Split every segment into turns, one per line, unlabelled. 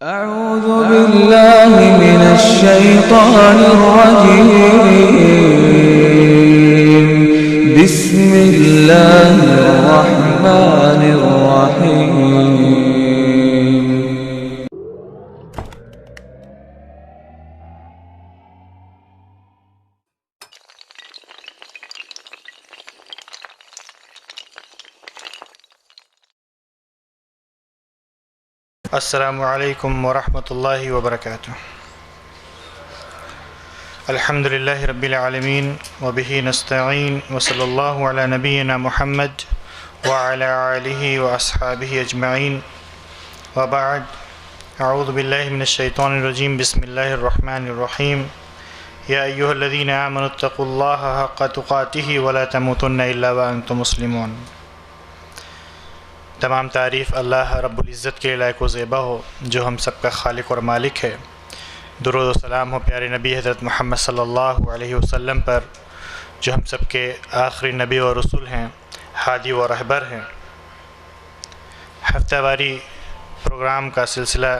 أعوذ بالله من الشيطان الرجيم. بسم الله الرحمن الرحيم.
السلام علیکم ورحمۃ اللہ وبرکاتہ. الحمد للہ رب العالمین وبہ نستعین وصلی اللہ علی نبینا محمد وعلی آلہ واصحابہ اجمعین وبعد. اعوذ باللہ من الشیطان الرجیم. بسم اللہ الرحمن الرحیم. یا ایہا الذین آمنوا اتقوا اللہ حق تقاتہ ولا تموتن الا وانتم مسلمون. تمام تعریف اللہ رب العزت کے لائق و زیبا ہو جو ہم سب کا خالق اور مالک ہے. درود و سلام ہو پیارے نبی حضرت محمد صلی اللہ علیہ وسلم پر جو ہم سب کے آخری نبی و رسول ہیں، ہادی و رہبر ہیں. ہفتہ واری پروگرام کا سلسلہ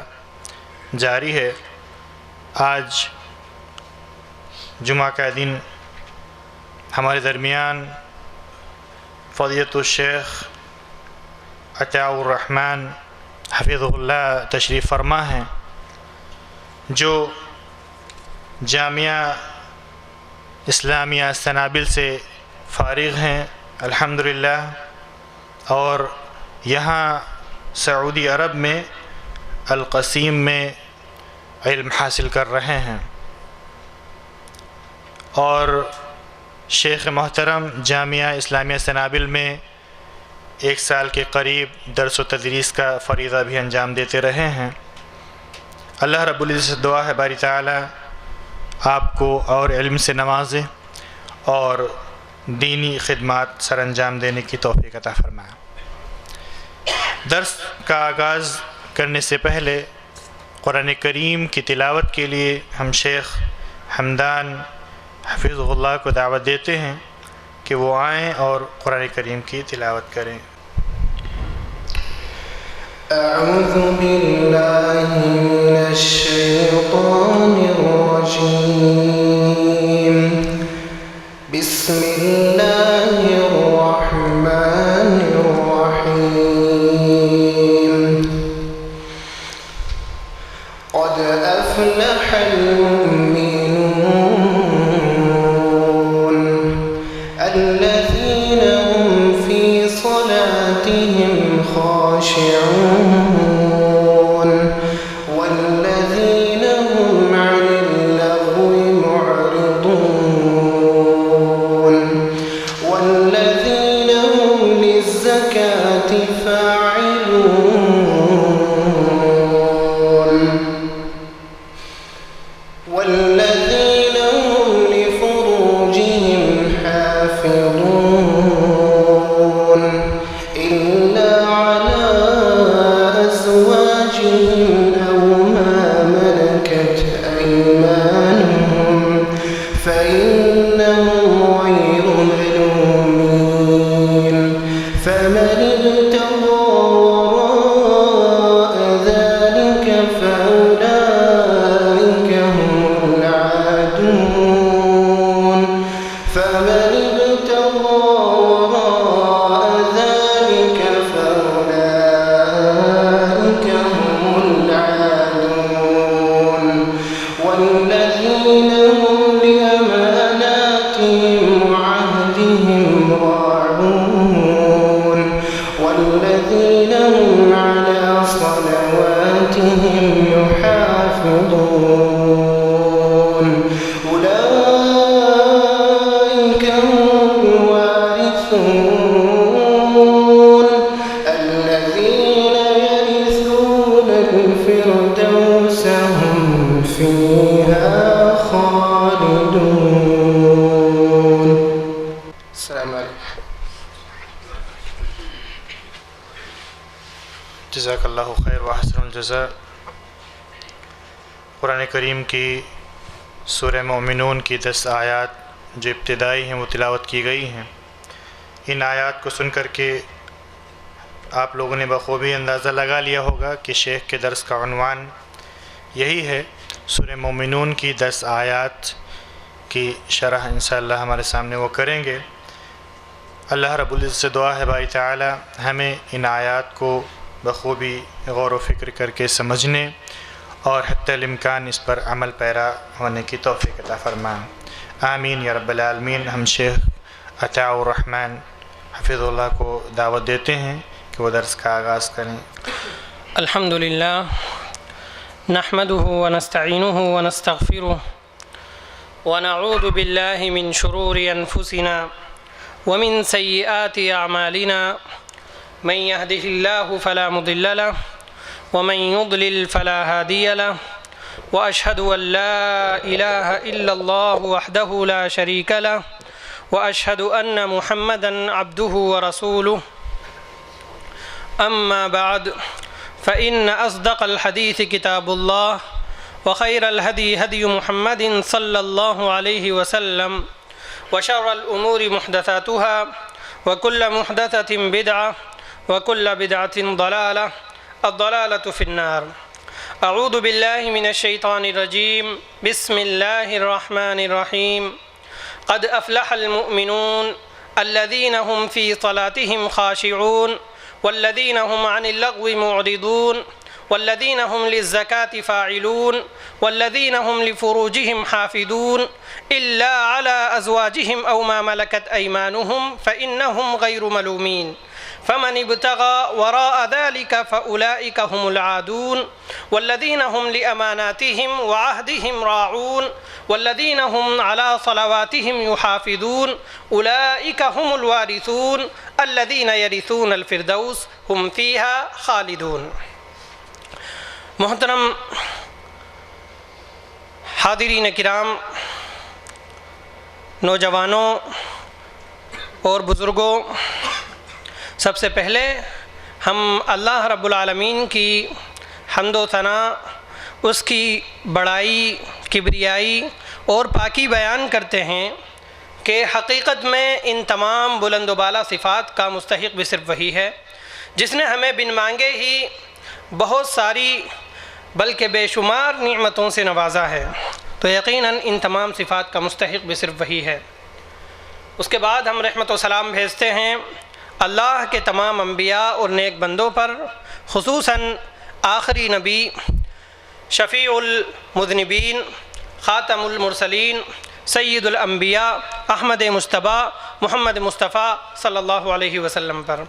جاری ہے. آج جمعہ کا دن ہمارے درمیان فضیلۃ الشیخ عطاء الرحمن حفظہ اللہ تشریف فرما ہیں، جو جامعہ اسلامیہ سنابل سے فارغ ہیں الحمدللہ، اور یہاں سعودی عرب میں القصیم میں علم حاصل کر رہے ہیں. اور شیخ محترم جامعہ اسلامیہ سنابل میں 1 سال کے قریب درس و تدریس کا فریضہ بھی انجام دیتے رہے ہیں. اللہ رب العزت سے دعا ہے باری تعالی آپ کو اور علم سے نوازے اور دینی خدمات سر انجام دینے کی توفیق عطا فرمائے. درس کا آغاز کرنے سے پہلے قرآن کریم کی تلاوت کے لیے ہم شیخ حمدان حفظہ اللہ کو دعوت دیتے ہیں کہ وہ آئیں اور قرآن کریم کی تلاوت کریں.
اعوذ باللہ من الشیطان الرجیم. بسم اللہ الرحمن الرحیم. قد افلح المؤمنون الذين هم في صلاتهم خاشعون والذين هم عن اللغو معرضون والذين هم للزكاة فاعلون والذين هم لفروجهم حافظون إلا على أزواجهم أو ما ملكت أيمانهم فإنهم غير ملومين. فمن ابتغى وراء ذلك فأولئك هم العادون. فمن ابتغى وراء ذلك فأولئك هم العادون. والذين هم لأماناتهم وعهدهم راعون والذين هم على صلواتهم يحافظون. أولئك هم الوارثون الذين يرثون الفردوس هم فيها خالدون. السلام عليكم.
جزاک اللہ خیر وحسن الجزاء. قرآن کریم کی سورہ مومنون کی 10 آیات جو ابتدائی ہیں وہ تلاوت کی گئی ہیں. ان آیات کو سن کر کے آپ لوگوں نے بخوبی اندازہ لگا لیا ہوگا کہ شیخ کے درس کا عنوان یہی ہے۔ سورہ مومنون کی 10 آیات کی شرح انشاءاللہ ہمارے سامنے وہ کریں گے۔ اللہ رب العزت سے دعا ہے باری تعالی ہمیں ان آیات کو بخوبی غور و فکر کر کے سمجھنے اور حتی الامکان اس پر عمل پیرا ہونے کی توفیق عطا فرمائیں، آمین یا رب العالمین۔ ہم شیخ عطاء الرحمن حفظ اللہ کو دعوت دیتے ہیں کہ وہ درس کا آغاز کریں۔
الحمدللہ نحمده ونستعینه ونستغفره ونعوذ باللہ من شرور انفسنا ومن سیئات اعمالنا من يهده الله فلا مضل له ومن يضلل فلا هادي له واشهد ان لا اله الا الله وحده لا شريك له واشهد ان محمدا عبده ورسوله اما بعد فإن أصدق الحديث كتاب الله وخير الهدي هدي محمد صلى الله عليه وسلم وشر الأمور محدثاتها وكل محدثة بدعة وكل بدعة ضلالة الضلالة في النار أعوذ بالله من الشيطان الرجيم بسم الله الرحمن الرحيم قد أفلح المؤمنون الذين هم في صلاتهم خاشعون والذين هم عن اللغو معرضون والذين هم للزكاة فاعلون والذين هم لفروجهم حافظون إلا على أزواجهم أو ما ملكت أيمانهم فإنهم غير ملومين فمن ابتغى وراء ذلك فأولئك هم العادون والذين هم لأماناتهم وعهدهم راعون والذين هم على صلواتهم يحافظون أولئك هم الوارثون الذين يرثون الفردوس هم فيها خالدون۔ محترم حاضرین کرام، نوجوانوں اور بزرگوں، سب سے پہلے ہم اللہ رب العالمین کی حمد و ثنا، اس کی بڑائی، کبریائی اور پاکی بیان کرتے ہیں کہ حقیقت میں ان تمام بلند و بالا صفات کا مستحق بھی صرف وہی ہے جس نے ہمیں بن مانگے ہی بہت ساری بلکہ بے شمار نعمتوں سے نوازا ہے، تو یقیناً ان تمام صفات کا مستحق بھی صرف وہی ہے۔ اس کے بعد ہم رحمت و سلام بھیجتے ہیں اللہ کے تمام انبیاء اور نیک بندوں پر، خصوصاً آخری نبی، شفیع المذنبین، خاتم المرسلین، سید الانبیاء، احمد مجتبیٰ، محمد مصطفیٰ صلی اللہ علیہ وسلم پر۔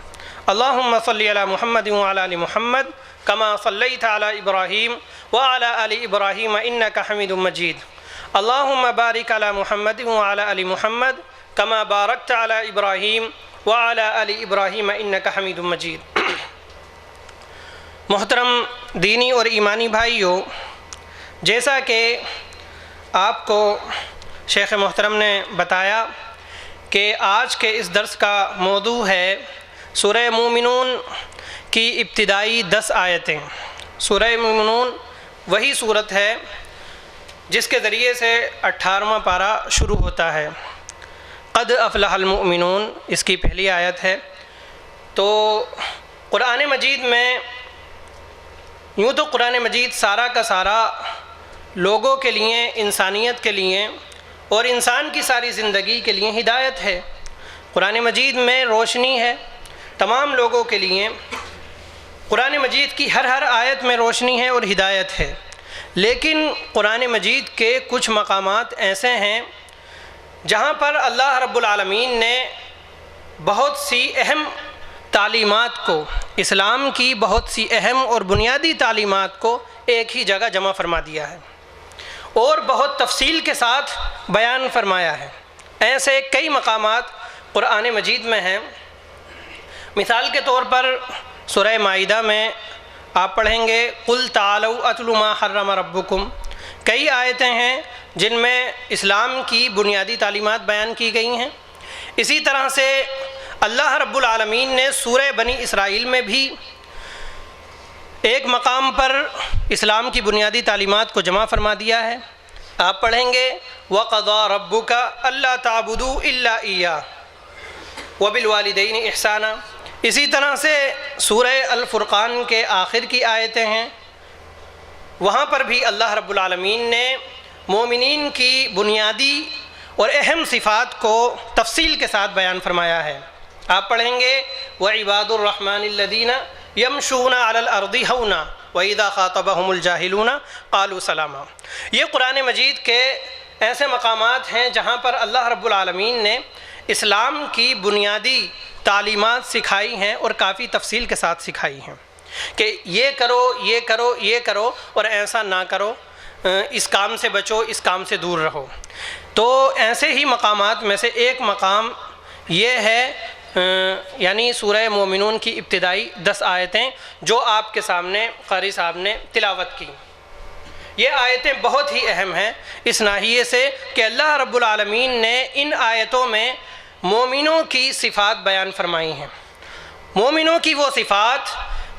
اللہم صلی علی محمد وعلی آل محمد کما صلیت علی ابراہیم وعلی آل ابراہیم انک حمید مجید۔ اللہم بارک علی محمد وعلی آل محمد کما بارکت علی ابراہیم وعلی آل ابراہیم انک حمید مجید۔ محترم دینی اور ایمانی بھائیوں، جیسا کہ آپ کو شیخ محترم نے بتایا کہ آج کے اس درس کا موضوع ہے سورہ مومنون کی ابتدائی 10 آیتیں۔ سورہ مومنون وہی صورت ہے جس کے ذریعے سے 18واں پارہ شروع ہوتا ہے۔ قد افلح المؤمنون اس کی پہلی آیت ہے۔ تو قرآن مجید میں یوں تو قرآن مجید سارا کا سارا لوگوں کے لیے، انسانیت کے لیے اور انسان کی ساری زندگی کے لیے ہدایت ہے۔ قرآن مجید میں روشنی ہے تمام لوگوں کے لیے، قرآن مجید کی ہر آیت میں روشنی ہے اور ہدایت ہے، لیکن قرآن مجید کے کچھ مقامات ایسے ہیں جہاں پر اللہ رب العالمین نے بہت سی اہم تعلیمات کو، اسلام کی بہت سی اہم اور بنیادی تعلیمات کو ایک ہی جگہ جمع فرما دیا ہے اور بہت تفصیل کے ساتھ بیان فرمایا ہے۔ ایسے کئی مقامات قرآن مجید میں ہیں۔ مثال کے طور پر سورہ مائدہ میں آپ پڑھیں گے قُلْ تَعَالَوْا أَتْلُ مَا حَرَّمَ رَبُّكُمْ۔ کئی آیتیں ہیں جن میں اسلام کی بنیادی تعلیمات بیان کی گئی ہیں۔ اسی طرح سے اللہ رب العالمین نے سورہ بنی اسرائیل میں بھی ایک مقام پر اسلام کی بنیادی تعلیمات کو جمع فرما دیا ہے۔ آپ پڑھیں گے وَقَضَىٰ رَبُّكَ أَلَّا تَعْبُدُوا إِلَّا إِيَّاهُ وَبِالْوَالِدَيْنِ إِحْسَانًا۔ اسی طرح سے سورہ الفرقان کے آخر کی آیتیں ہیں وہاں پر بھی اللہ رب العالمین نے مومنین کی بنیادی اور اہم صفات کو تفصیل کے ساتھ بیان فرمایا ہے۔ آپ پڑھیں گے وَعِبَادُ الرَّحْمَنِ الَّذِينَ يَمْشُونَ عَلَى الْأَرْضِ هَوْنًا وَإِذَا خَاطَبَهُمُ الْجَاهِلُونَ قَالُوا سَلَامًا۔ یہ قرآن مجید کے ایسے مقامات ہیں جہاں پر اللہ رب العالمین نے اسلام کی بنیادی تعلیمات سکھائی ہیں اور کافی تفصیل کے ساتھ سکھائی ہیں کہ یہ کرو، یہ کرو، یہ کرو، اور ایسا نہ کرو، اس کام سے بچو، اس کام سے دور رہو۔ تو ایسے ہی مقامات میں سے ایک مقام یہ ہے، یعنی سورہ مومنون کی ابتدائی 10 آیتیں جو آپ کے سامنے قاری صاحب نے تلاوت کی۔ یہ آیتیں بہت ہی اہم ہیں اس ناحیے سے کہ اللہ رب العالمین نے ان آیتوں میں مومنوں کی صفات بیان فرمائی ہیں، مومنوں کی وہ صفات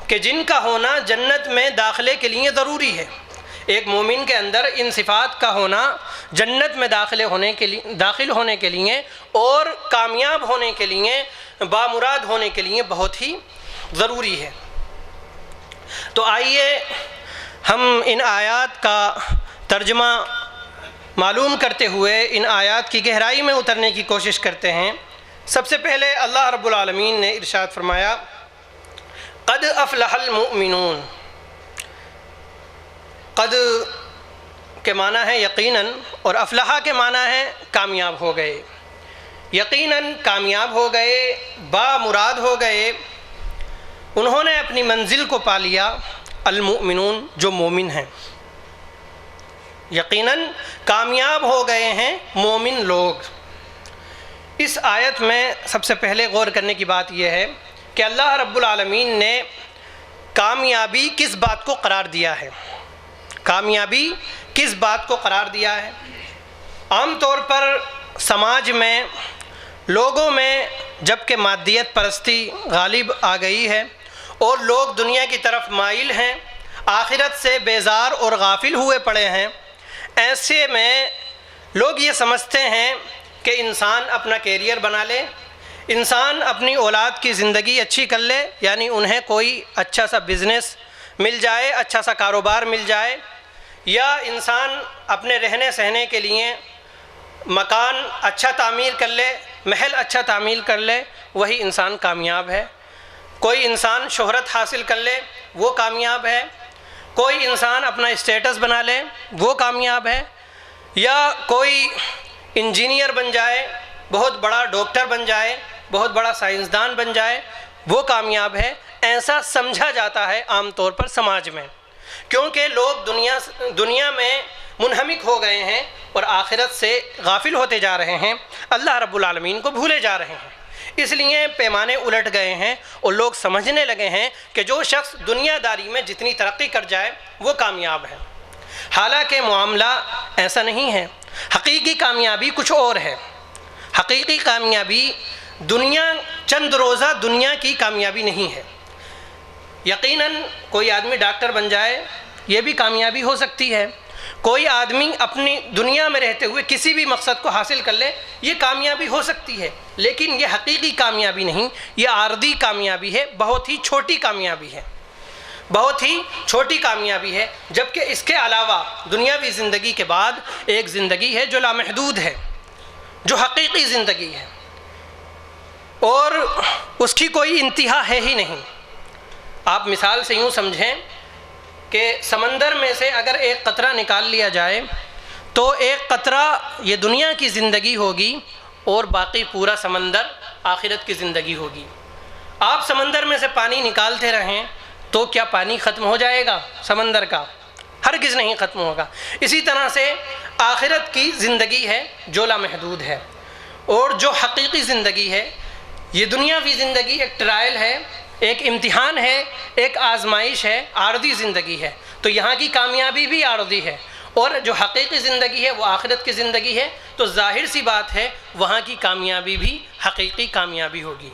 کہ جن کا ہونا جنت میں داخلے کے لیے ضروری ہے۔ ایک مومن کے اندر ان صفات کا ہونا جنت میں داخل ہونے کے لیے اور کامیاب ہونے کے لیے، بامراد ہونے کے لیے بہت ہی ضروری ہے۔ تو آئیے ہم ان آیات کا ترجمہ معلوم کرتے ہوئے ان آیات کی گہرائی میں اترنے کی کوشش کرتے ہیں۔ سب سے پہلے اللہ رب العالمین نے ارشاد فرمایا قد افلح المؤمنون۔ قد کے معنی ہے یقیناً، اور افلح کے معنی ہے کامیاب ہو گئے، یقیناً کامیاب ہو گئے، بامراد ہو گئے، انہوں نے اپنی منزل کو پا لیا، المؤمنون جو مومن ہیں، یقیناً کامیاب ہو گئے ہیں مومن لوگ۔ اس آیت میں سب سے پہلے غور کرنے کی بات یہ ہے کہ اللہ رب العالمین نے کامیابی کس بات کو قرار دیا ہے، کامیابی کس بات کو قرار دیا ہے۔ عام طور پر سماج میں، لوگوں میں جب کہ مادیت پرستی غالب آ گئی ہے اور لوگ دنیا کی طرف مائل ہیں، آخرت سے بیزار اور غافل ہوئے پڑے ہیں، ایسے میں لوگ یہ سمجھتے ہیں کہ انسان اپنا کیریئر بنا لے، انسان اپنی اولاد کی زندگی اچھی کر لے، یعنی انہیں کوئی اچھا سا بزنس مل جائے، اچھا سا کاروبار مل جائے، یا انسان اپنے رہنے سہنے کے لیے مکان اچھا تعمیر کر لے، محل اچھا تعمیر کر لے، وہی انسان کامیاب ہے۔ کوئی انسان شہرت حاصل کر لے، وہ کامیاب ہے۔ کوئی انسان اپنا اسٹیٹس بنا لے، وہ کامیاب ہے۔ یا کوئی انجینئر بن جائے، بہت بڑا ڈاکٹر بن جائے، بہت بڑا سائنسدان بن جائے، وہ کامیاب ہے۔ ایسا سمجھا جاتا ہے عام طور پر سماج میں، کیونکہ لوگ دنیا میں منہمک ہو گئے ہیں اور آخرت سے غافل ہوتے جا رہے ہیں، اللہ رب العالمین کو بھولے جا رہے ہیں۔ اس لیے پیمانے الٹ گئے ہیں اور لوگ سمجھنے لگے ہیں کہ جو شخص دنیا داری میں جتنی ترقی کر جائے وہ کامیاب ہے، حالانکہ معاملہ ایسا نہیں ہے۔ حقیقی کامیابی کچھ اور ہے۔ حقیقی کامیابی چند روزہ دنیا کی کامیابی نہیں ہے۔ یقیناً کوئی آدمی ڈاکٹر بن جائے، یہ بھی کامیابی ہو سکتی ہے۔ کوئی آدمی اپنی دنیا میں رہتے ہوئے کسی بھی مقصد کو حاصل کر لے، یہ کامیابی ہو سکتی ہے، لیکن یہ حقیقی کامیابی نہیں، یہ عارضی کامیابی ہے، بہت ہی چھوٹی کامیابی ہے، بہت ہی چھوٹی کامیابی ہے۔ جبکہ اس کے علاوہ دنیاوی زندگی کے بعد ایک زندگی ہے جو لامحدود ہے، جو حقیقی زندگی ہے، اور اس کی کوئی انتہا ہے ہی نہیں۔ آپ مثال سے یوں سمجھیں کہ سمندر میں سے اگر ایک قطرہ نکال لیا جائے تو ایک قطرہ یہ دنیا کی زندگی ہوگی اور باقی پورا سمندر آخرت کی زندگی ہوگی۔ آپ سمندر میں سے پانی نکالتے رہیں تو کیا پانی ختم ہو جائے گا سمندر کا؟ ہرگز نہیں ختم ہوگا۔ اسی طرح سے آخرت کی زندگی ہے جو لامحدود ہے، اور جو حقیقی زندگی ہے، یہ دنیاوی زندگی ایک ٹرائل ہے، ایک امتحان ہے، ایک آزمائش ہے، عارضی زندگی ہے۔ تو یہاں کی کامیابی بھی عارضی ہے، اور جو حقیقی زندگی ہے وہ آخرت کی زندگی ہے، تو ظاہر سی بات ہے وہاں کی کامیابی بھی حقیقی کامیابی ہوگی،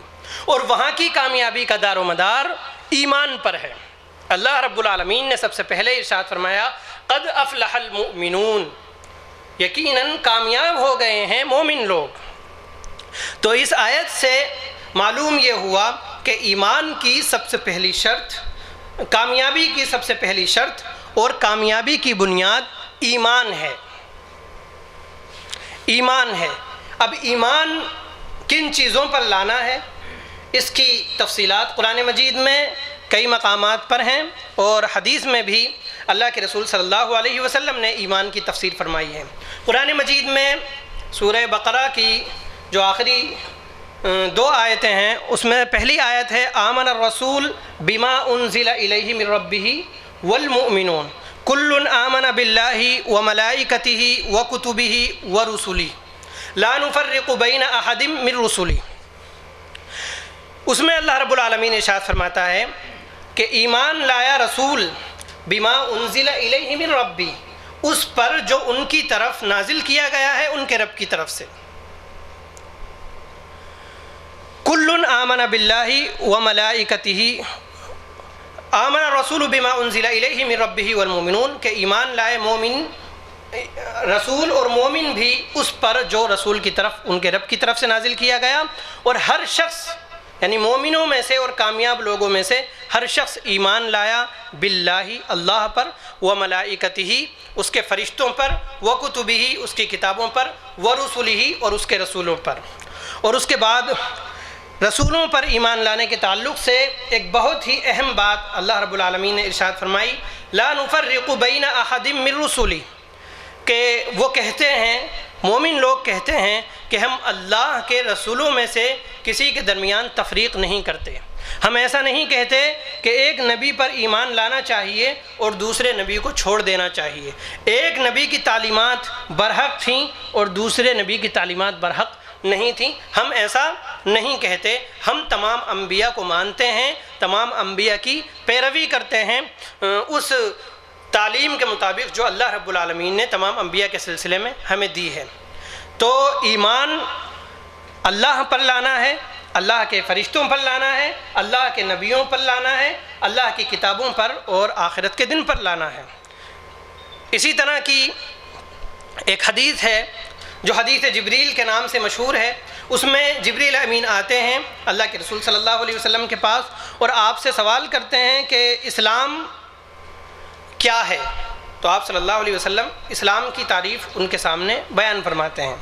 اور وہاں کی کامیابی کا دار و مدار ایمان پر ہے۔ اللہ رب العالمین نے سب سے پہلے ارشاد فرمایا قد افلح المؤمنون، یقیناً کامیاب ہو گئے ہیں مومن لوگ۔ تو اس آیت سے معلوم یہ ہوا کہ ایمان کی سب سے پہلی شرط، کامیابی کی سب سے پہلی شرط اور کامیابی کی بنیاد ایمان ہے۔ ایمان ہے۔ اب ایمان کن چیزوں پر لانا ہے، اس کی تفصیلات قرآن مجید میں کئی مقامات پر ہیں، اور حدیث میں بھی اللہ کے رسول صلی اللہ علیہ وسلم نے ایمان کی تفسیر فرمائی ہے۔ قرآن مجید میں سورہ بقرہ کی جو آخری 2 آیتیں ہیں، اس میں پہلی آیت ہے آمن الرسول بما انزل الیہ من ربہ والمؤمنون کل آمن باللہ وملائکتہ وکتبہ ورسلہ لا نفرق بین احد من رسلہ۔ اس میں اللہ رب العالمین ارشاد فرماتا ہے کہ ایمان لایا رسول بما انزل الیہ من ربی، اس پر جو ان کی طرف نازل کیا گیا ہے ان کے رب کی طرف سے۔ کل آمن باللہ وملائکتہ، آمن الرسول بما انزل الیہ من ربہ والمؤمنون، کہ ایمان لائے مومن رسول اور مومن بھی اس پر جو رسول کی طرف ان کے رب کی طرف سے نازل کیا گیا، اور ہر شخص یعنی مومنوں میں سے اور کامیاب لوگوں میں سے ہر شخص ایمان لایا باللہ اللہ پر، وملائکتہ اس کے فرشتوں پر، وکتبہ اس کی کتابوں پر، ورسلہ اور اس کے رسولوں پر۔ اور اس کے بعد رسولوں پر ایمان لانے کے تعلق سے ایک بہت ہی اہم بات اللہ رب العالمین نے ارشاد فرمائی، لا نفرق بین احد من رسلہ، کہ وہ کہتے ہیں، مومن لوگ کہتے ہیں کہ ہم اللہ کے رسولوں میں سے کسی کے درمیان تفریق نہیں کرتے۔ ہم ایسا نہیں کہتے کہ ایک نبی پر ایمان لانا چاہیے اور دوسرے نبی کو چھوڑ دینا چاہیے، ایک نبی کی تعلیمات برحق تھیں اور دوسرے نبی کی تعلیمات برحق نہیں تھیں۔ ہم ایسا نہیں کہتے، ہم تمام انبیاء کو مانتے ہیں، تمام انبیاء کی پیروی کرتے ہیں اس تعلیم کے مطابق جو اللہ رب العالمین نے تمام انبیاء کے سلسلے میں ہمیں دی ہے۔ تو ایمان اللہ پر لانا ہے، اللہ کے فرشتوں پر لانا ہے، اللہ کے نبیوں پر لانا ہے، اللہ کی کتابوں پر اور آخرت کے دن پر لانا ہے۔ اسی طرح کی ایک حدیث ہے جو حدیث جبریل کے نام سے مشہور ہے، اس میں جبریل امین آتے ہیں اللہ کے رسول صلی اللہ علیہ وسلم کے پاس اور آپ سے سوال کرتے ہیں کہ اسلام کیا ہے، تو آپ صلی اللہ علیہ وسلم اسلام کی تعریف ان کے سامنے بیان فرماتے ہیں۔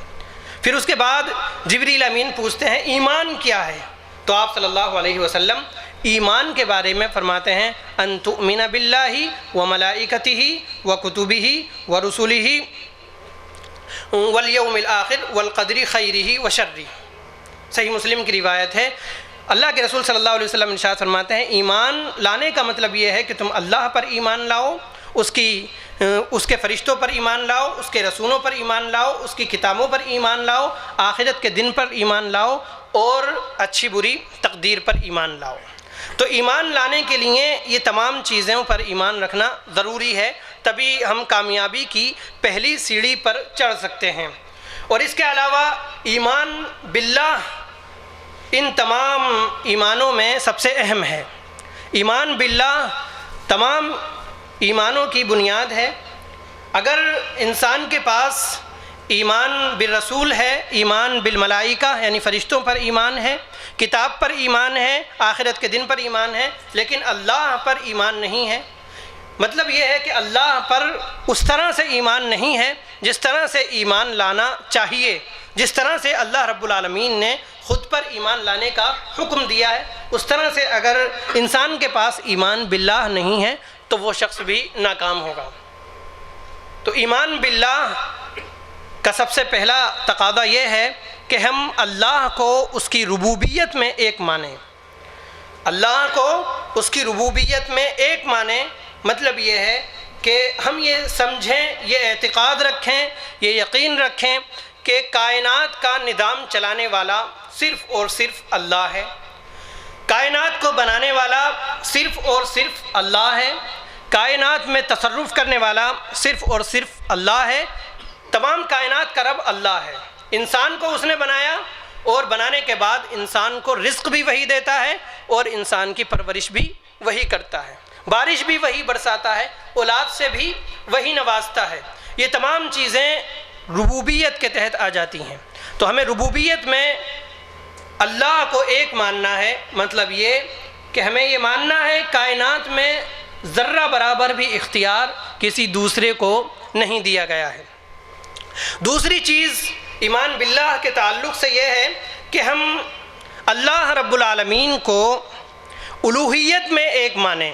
پھر اس کے بعد جبریل امین پوچھتے ہیں ایمان کیا ہے، تو آپ صلی اللہ علیہ وسلم ایمان کے بارے میں فرماتے ہیں ان تؤمن باللہ وملائکتہ وکتبہ ورسلہ والیوم الآخر والقدر خیرہ وشرہ۔ صحیح مسلم کی روایت ہے، اللہ کے رسول صلی اللہ علیہ وسلم ارشاد فرماتے ہیں ایمان لانے کا مطلب یہ ہے کہ تم اللہ پر ایمان لاؤ، اس کے فرشتوں پر ایمان لاؤ، اس کے رسولوں پر ایمان لاؤ، اس کی کتابوں پر ایمان لاؤ، آخرت کے دن پر ایمان لاؤ اور اچھی بری تقدیر پر ایمان لاؤ۔ تو ایمان لانے کے لیے یہ تمام چیزوں پر ایمان رکھنا ضروری ہے، تبھی ہم کامیابی کی پہلی سیڑھی پر چڑھ سکتے ہیں۔ اور اس کے علاوہ ایمان باللہ ان تمام ایمانوں میں سب سے اہم ہے۔ ایمان باللہ تمام ایمانوں کی بنیاد ہے۔ اگر انسان کے پاس ایمان بالرسول ہے، ایمان بالملائکہ یعنی فرشتوں پر ایمان ہے، کتاب پر ایمان ہے، آخرت کے دن پر ایمان ہے، لیکن اللہ پر ایمان نہیں ہے، مطلب یہ ہے کہ اللہ پر اس طرح سے ایمان نہیں ہے جس طرح سے ایمان لانا چاہیے، جس طرح سے اللہ رب العالمین نے خود پر ایمان لانے کا حکم دیا ہے، اس طرح سے اگر انسان کے پاس ایمان باللہ نہیں ہے تو وہ شخص بھی ناکام ہوگا۔ تو ایمان باللہ کا سب سے پہلا تقاضا یہ ہے کہ ہم اللہ کو اس کی ربوبیت میں ایک مانیں، اللہ کو اس کی ربوبیت میں ایک مانیں، مطلب یہ ہے کہ ہم یہ سمجھیں، یہ اعتقاد رکھیں، یہ یقین رکھیں کہ کائنات کا نظام چلانے والا صرف اور صرف اللہ ہے، کائنات کو بنانے والا صرف اور صرف اللہ ہے، کائنات میں تصرف کرنے والا صرف اور صرف اللہ ہے، تمام کائنات کا رب اللہ ہے، انسان کو اس نے بنایا اور بنانے کے بعد انسان کو رزق بھی وہی دیتا ہے اور انسان کی پرورش بھی وہی کرتا ہے، بارش بھی وہی برساتا ہے، اولاد سے بھی وہی نوازتا ہے۔ یہ تمام چیزیں ربوبیت کے تحت آ جاتی ہیں۔ تو ہمیں ربوبیت میں اللہ کو ایک ماننا ہے، مطلب یہ کہ ہمیں یہ ماننا ہے کائنات میں ذرہ برابر بھی اختیار کسی دوسرے کو نہیں دیا گیا ہے۔ دوسری چیز ایمان باللہ کے تعلق سے یہ ہے کہ ہم اللہ رب العالمین کو الوہیت میں ایک مانیں۔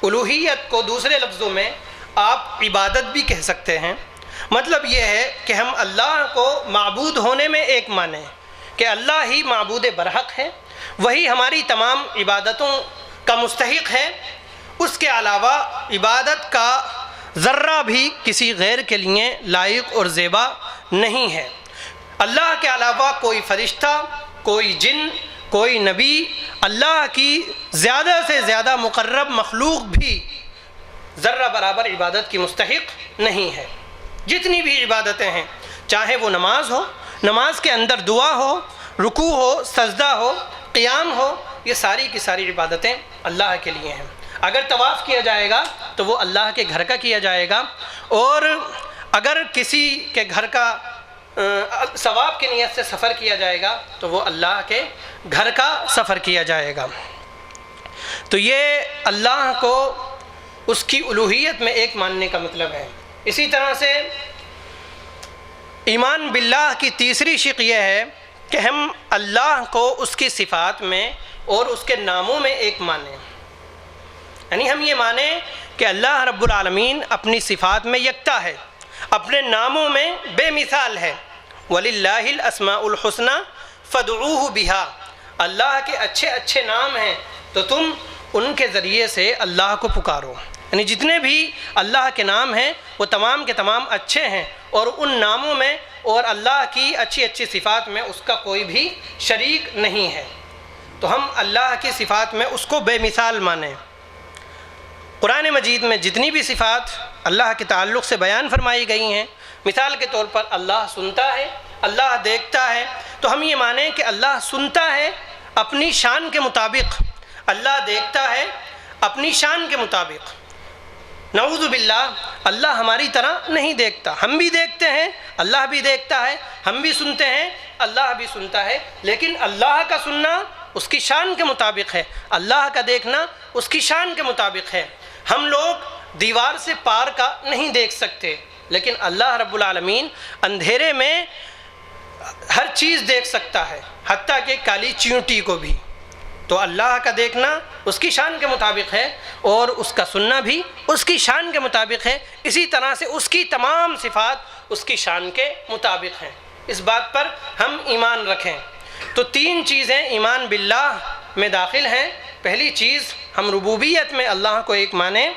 الوہیت کو دوسرے لفظوں میں آپ عبادت بھی کہہ سکتے ہیں۔ مطلب یہ ہے کہ ہم اللہ کو معبود ہونے میں ایک مانیں کہ اللہ ہی معبود برحق ہے، وہی ہماری تمام عبادتوں کا مستحق ہے، اس کے علاوہ عبادت کا ذرہ بھی کسی غیر کے لیے لائق اور زیبا نہیں ہے۔ اللہ کے علاوہ کوئی فرشتہ، کوئی جن، کوئی نبی، اللہ کی زیادہ سے زیادہ مقرب مخلوق بھی ذرہ برابر عبادت کی مستحق نہیں ہے۔ جتنی بھی عبادتیں ہیں، چاہے وہ نماز ہو، نماز کے اندر دعا ہو، رکوع ہو، سجدہ ہو، قیام ہو، یہ ساری کی ساری عبادتیں اللہ کے لیے ہیں۔ اگر طواف کیا جائے گا تو وہ اللہ کے گھر کا کیا جائے گا، اور اگر کسی کے گھر کا ثواب کی نیت سے سفر کیا جائے گا تو وہ اللہ کے گھر کا سفر کیا جائے گا۔ تو یہ اللہ کو اس کی الوہیت میں ایک ماننے کا مطلب ہے۔ اسی طرح سے ایمان باللہ کی تیسری شق یہ ہے کہ ہم اللہ کو اس کی صفات میں اور اس کے ناموں میں ایک مانیں، یعنی ہم یہ مانیں کہ اللہ رب العالمین اپنی صفات میں یکتا ہے، اپنے ناموں میں بے مثال ہے۔ وَلِلَّهِ الْأَسْمَاءُ الْحُسْنَى فَادْعُوهُ بِهَا، اللہ کے اچھے اچھے نام ہیں تو تم ان کے ذریعے سے اللہ کو پکارو۔ یعنی جتنے بھی اللہ کے نام ہیں وہ تمام کے تمام اچھے ہیں، اور ان ناموں میں اور اللہ کی اچھی اچھی صفات میں اس کا کوئی بھی شریک نہیں ہے، تو ہم اللہ کی صفات میں اس کو بے مثال مانیں۔ قرآن مجید میں جتنی بھی صفات اللہ کے تعلق سے بیان فرمائی گئی ہیں، مثال کے طور پر اللہ سنتا ہے، اللہ دیکھتا ہے، تو ہم یہ مانیں کہ اللہ سنتا ہے اپنی شان کے مطابق، اللہ دیکھتا ہے اپنی شان کے مطابق۔ نعوذ باللہ، اللہ ہماری طرح نہیں دیکھتا، ہم بھی دیکھتے ہیں، اللہ بھی دیکھتا ہے، ہم بھی سنتے ہیں، اللہ بھی سنتا ہے، لیکن اللہ کا سننا اس کی شان کے مطابق ہے، اللہ کا دیکھنا اس کی شان کے مطابق ہے۔ ہم لوگ دیوار سے پار کا نہیں دیکھ سکتے، لیکن اللہ رب العالمین اندھیرے میں ہر چیز دیکھ سکتا ہے، حتیٰ کہ کالی چیونٹی کو بھی۔ تو اللہ کا دیکھنا اس کی شان کے مطابق ہے، اور اس کا سننا بھی اس کی شان کے مطابق ہے۔ اسی طرح سے اس کی تمام صفات اس کی شان کے مطابق ہیں۔ اس بات پر ہم ایمان رکھیں۔ تو تین چیزیں ایمان باللہ میں داخل ہیں۔ پہلی چیز ہم ربوبیت میں اللہ کو ایک مانیں،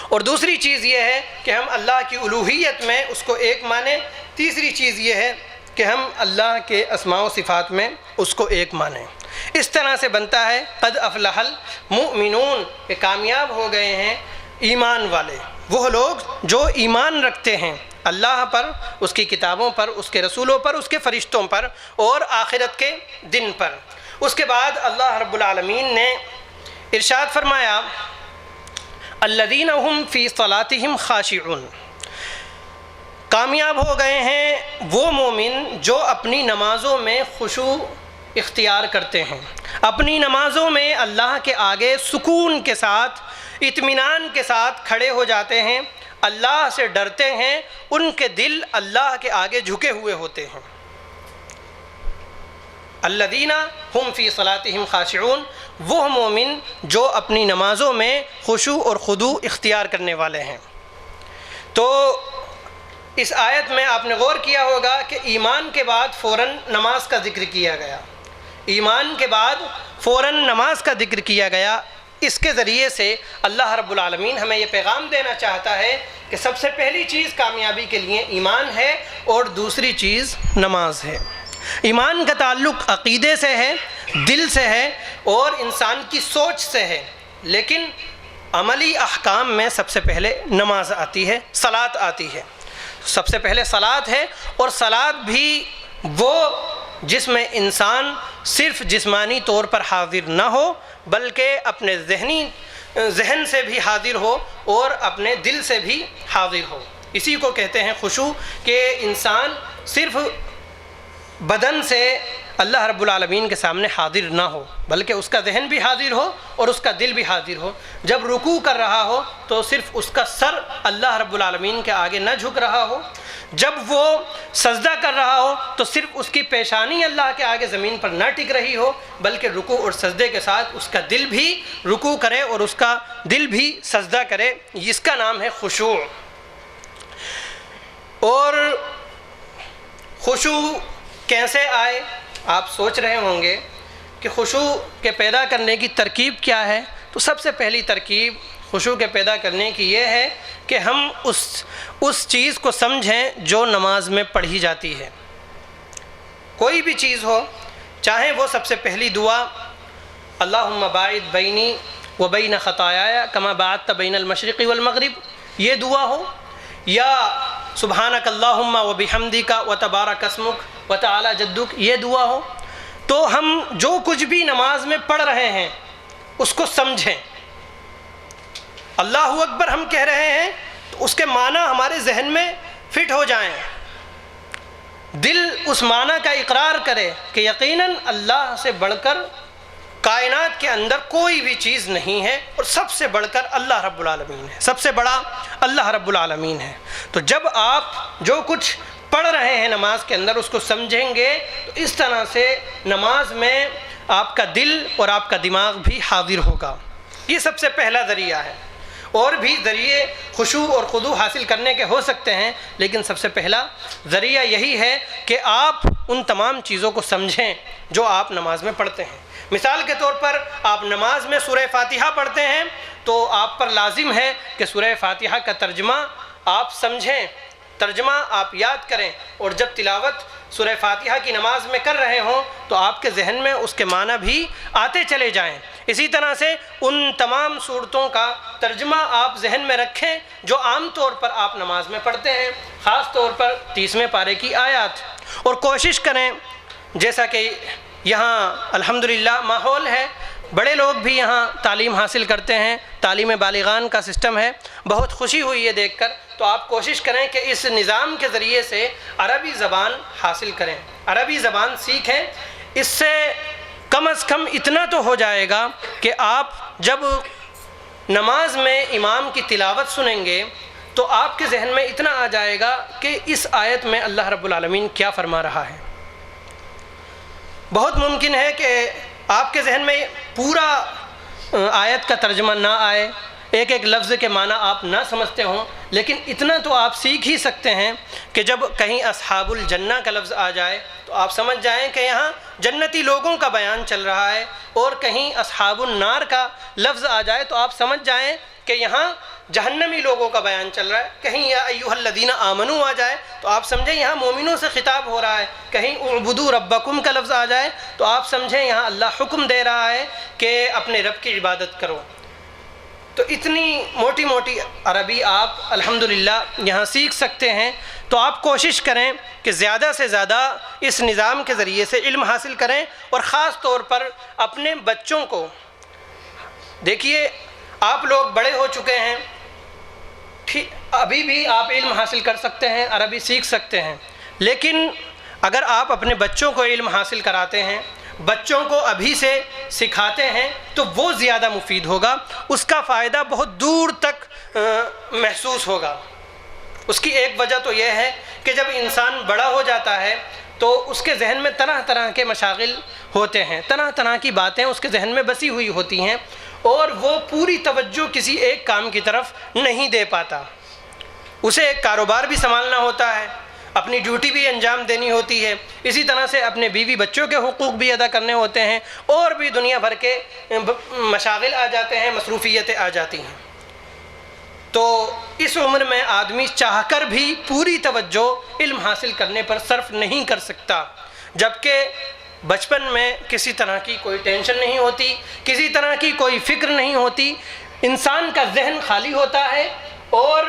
اور دوسری چیز یہ ہے کہ ہم اللہ کی الوہیت میں اس کو ایک مانیں۔ تیسری چیز یہ ہے کہ ہم اللہ کے اسماء و صفات میں اس کو ایک مانیں۔ اس طرح سے بنتا ہے قد افلح المؤمنون، کہ کامیاب ہو گئے ہیں ایمان والے، وہ لوگ جو ایمان رکھتے ہیں اللہ پر، اس کی کتابوں پر، اس کے رسولوں پر، اس کے فرشتوں پر، اور آخرت کے دن پر۔ اس کے بعد اللہ رب العالمین نے ارشاد فرمایا الذین هم فی صلاتہم خاشعون، کامیاب ہو گئے ہیں وہ مومن جو اپنی نمازوں میں خشوع اختیار کرتے ہیں، اپنی نمازوں میں اللہ کے آگے سکون کے ساتھ، اطمینان کے ساتھ کھڑے ہو جاتے ہیں، اللہ سے ڈرتے ہیں، ان کے دل اللہ کے آگے جھکے ہوئے ہوتے ہیں۔ الذین هم فی صلاتہم خاشعون، وہ مومن جو اپنی نمازوں میں خشوع اور خضوع اختیار کرنے والے ہیں۔ تو اس آیت میں آپ نے غور کیا ہوگا کہ ایمان کے بعد فوراً نماز کا ذکر کیا گیا، ایمان کے بعد فوراً نماز کا ذکر کیا گیا۔ اس کے ذریعے سے اللہ رب العالمین ہمیں یہ پیغام دینا چاہتا ہے کہ سب سے پہلی چیز کامیابی کے لیے ایمان ہے، اور دوسری چیز نماز ہے۔ ایمان کا تعلق عقیدے سے ہے، دل سے ہے، اور انسان کی سوچ سے ہے، لیکن عملی احکام میں سب سے پہلے نماز آتی ہے، صلاۃ آتی ہے۔ سب سے پہلے صلاۃ ہے، اور صلاۃ بھی وہ جس میں انسان صرف جسمانی طور پر حاضر نہ ہو، بلکہ اپنے ذہن سے بھی حاضر ہو اور اپنے دل سے بھی حاضر ہو۔ اسی کو کہتے ہیں خشوع، کہ انسان صرف بدن سے اللہ رب العالمین کے سامنے حاضر نہ ہو، بلکہ اس کا ذہن بھی حاضر ہو اور اس کا دل بھی حاضر ہو۔ جب رکوع کر رہا ہو تو صرف اس کا سر اللہ رب العالمین کے آگے نہ جھک رہا ہو، جب وہ سجدہ کر رہا ہو تو صرف اس کی پیشانی اللہ کے آگے زمین پر نہ ٹک رہی ہو، بلکہ رکوع اور سجدے کے ساتھ اس کا دل بھی رکوع کرے اور اس کا دل بھی سجدہ کرے۔ اس کا نام ہے خشوع۔ اور خشوع کیسے آئے؟ آپ سوچ رہے ہوں گے کہ خشوع کے پیدا کرنے کی ترکیب کیا ہے؟ تو سب سے پہلی ترکیب خشوع کے پیدا کرنے کی یہ ہے کہ ہم اس چیز کو سمجھیں جو نماز میں پڑھی جاتی ہے۔ کوئی بھی چیز ہو، چاہے وہ سب سے پہلی دعا اللہم باعد بینی و بین خطایایا کما باعدت بین المشرق والمغرب، یہ دعا ہو، یا سبحانک اللہم و بحمدک و تبارک اسمک و تعالی جدک، یہ دعا ہو، تو ہم جو کچھ بھی نماز میں پڑھ رہے ہیں اس کو سمجھیں۔ اللہ اکبر ہم کہہ رہے ہیں تو اس کے معنی ہمارے ذہن میں فٹ ہو جائیں، دل اس معنی کا اقرار کرے کہ یقیناً اللہ سے بڑھ کر کائنات کے اندر کوئی بھی چیز نہیں ہے، اور سب سے بڑھ کر اللہ رب العالمین ہے، سب سے بڑا اللہ رب العالمین ہے۔ تو جب آپ جو کچھ پڑھ رہے ہیں نماز کے اندر اس کو سمجھیں گے تو اس طرح سے نماز میں آپ کا دل اور آپ کا دماغ بھی حاضر ہوگا۔ یہ سب سے پہلا ذریعہ ہے۔ اور بھی ذریعے خشوع اور خضوع حاصل کرنے کے ہو سکتے ہیں، لیکن سب سے پہلا ذریعہ یہی ہے کہ آپ ان تمام چیزوں کو سمجھیں جو آپ نماز میں پڑھتے ہیں۔ مثال کے طور پر آپ نماز میں سورہ فاتحہ پڑھتے ہیں تو آپ پر لازم ہے کہ سورہ فاتحہ کا ترجمہ آپ سمجھیں، ترجمہ آپ یاد کریں، اور جب تلاوت سورہ فاتحہ کی نماز میں کر رہے ہوں تو آپ کے ذہن میں اس کے معنی بھی آتے چلے جائیں۔ اسی طرح سے ان تمام صورتوں کا ترجمہ آپ ذہن میں رکھیں جو عام طور پر آپ نماز میں پڑھتے ہیں، خاص طور پر 30ویں پارے کی آیات، اور کوشش کریں، جیسا کہ یہاں الحمدللہ ماحول ہے، بڑے لوگ بھی یہاں تعلیم حاصل کرتے ہیں، تعلیم بالغان کا سسٹم ہے، بہت خوشی ہوئی یہ دیکھ کر۔ تو آپ کوشش کریں کہ اس نظام کے ذریعے سے عربی زبان حاصل کریں، عربی زبان سیکھیں۔ اس سے کم از کم اتنا تو ہو جائے گا کہ آپ جب نماز میں امام کی تلاوت سنیں گے تو آپ کے ذہن میں اتنا آ جائے گا کہ اس آیت میں اللہ رب العالمین کیا فرما رہا ہے۔ بہت ممکن ہے کہ آپ کے ذہن میں پورا آیت کا ترجمہ نہ آئے، ایک ایک لفظ کے معنی آپ نہ سمجھتے ہوں، لیکن اتنا تو آپ سیکھ ہی سکتے ہیں کہ جب کہیں اصحاب الجنہ کا لفظ آ جائے تو آپ سمجھ جائیں کہ یہاں جنتی لوگوں کا بیان چل رہا ہے، اور کہیں اصحاب النار کا لفظ آ جائے تو آپ سمجھ جائیں کہ یہاں جہنمی لوگوں کا بیان چل رہا ہے، کہیں یا ایھا الذین آمنوا آ جائے تو آپ سمجھیں یہاں مومنوں سے خطاب ہو رہا ہے، کہیں اعبدوا ربکم کا لفظ آ جائے تو آپ سمجھیں یہاں اللہ حکم دے رہا ہے کہ اپنے رب کی عبادت کرو۔ تو اتنی موٹی موٹی عربی آپ الحمدللہ یہاں سیکھ سکتے ہیں۔ تو آپ کوشش کریں کہ زیادہ سے زیادہ اس نظام کے ذریعے سے علم حاصل کریں، اور خاص طور پر اپنے بچوں کو دیکھیے، آپ لوگ بڑے ہو چکے ہیں، ابھی بھی آپ علم حاصل کر سکتے ہیں، عربی سیکھ سکتے ہیں، لیکن اگر آپ اپنے بچوں کو علم حاصل کراتے ہیں، بچوں کو ابھی سے سکھاتے ہیں تو وہ زیادہ مفید ہوگا، اس کا فائدہ بہت دور تک محسوس ہوگا۔ اس کی ایک وجہ تو یہ ہے کہ جب انسان بڑا ہو جاتا ہے تو اس کے ذہن میں طرح طرح کے مشاغل ہوتے ہیں، طرح طرح کی باتیں اس کے ذہن میں بسی ہوئی ہوتی ہیں، اور وہ پوری توجہ کسی ایک کام کی طرف نہیں دے پاتا۔ اسے ایک کاروبار بھی سنبھالنا ہوتا ہے، اپنی ڈیوٹی بھی انجام دینی ہوتی ہے، اسی طرح سے اپنے بیوی بچوں کے حقوق بھی ادا کرنے ہوتے ہیں، اور بھی دنیا بھر کے مشاغل آ جاتے ہیں، مصروفیتیں آ جاتی ہیں۔ تو اس عمر میں آدمی چاہ کر بھی پوری توجہ علم حاصل کرنے پر صرف نہیں کر سکتا، جبکہ بچپن میں کسی طرح کی کوئی ٹینشن نہیں ہوتی، کسی طرح کی کوئی فکر نہیں ہوتی، انسان کا ذہن خالی ہوتا ہے، اور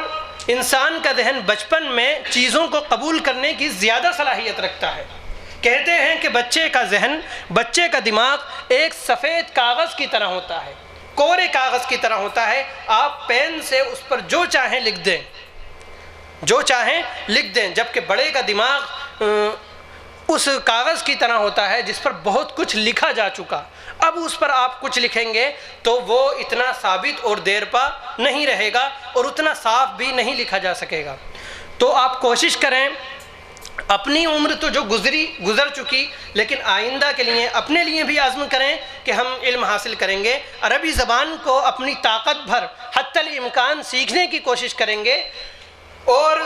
انسان کا ذہن بچپن میں چیزوں کو قبول کرنے کی زیادہ صلاحیت رکھتا ہے۔ کہتے ہیں کہ بچے کا ذہن، بچے کا دماغ ایک سفید کاغذ کی طرح ہوتا ہے، کورے کاغذ کی طرح ہوتا ہے، آپ پین سے اس پر جو چاہیں لکھ دیں، جو چاہیں لکھ دیں، جبکہ بڑے کا دماغ اس کاغذ کی طرح ہوتا ہے جس پر بہت کچھ لکھا جا چکا، اب اس پر آپ کچھ لکھیں گے تو وہ اتنا ثابت اور دیر پا نہیں رہے گا اور اتنا صاف بھی نہیں لکھا جا سکے گا۔ تو آپ کوشش کریں، اپنی عمر تو جو گزر چکی، لیکن آئندہ کے لیے اپنے لیے بھی عزم کریں کہ ہم علم حاصل کریں گے، عربی زبان کو اپنی طاقت بھر حتی الامکان سیکھنے کی کوشش کریں گے، اور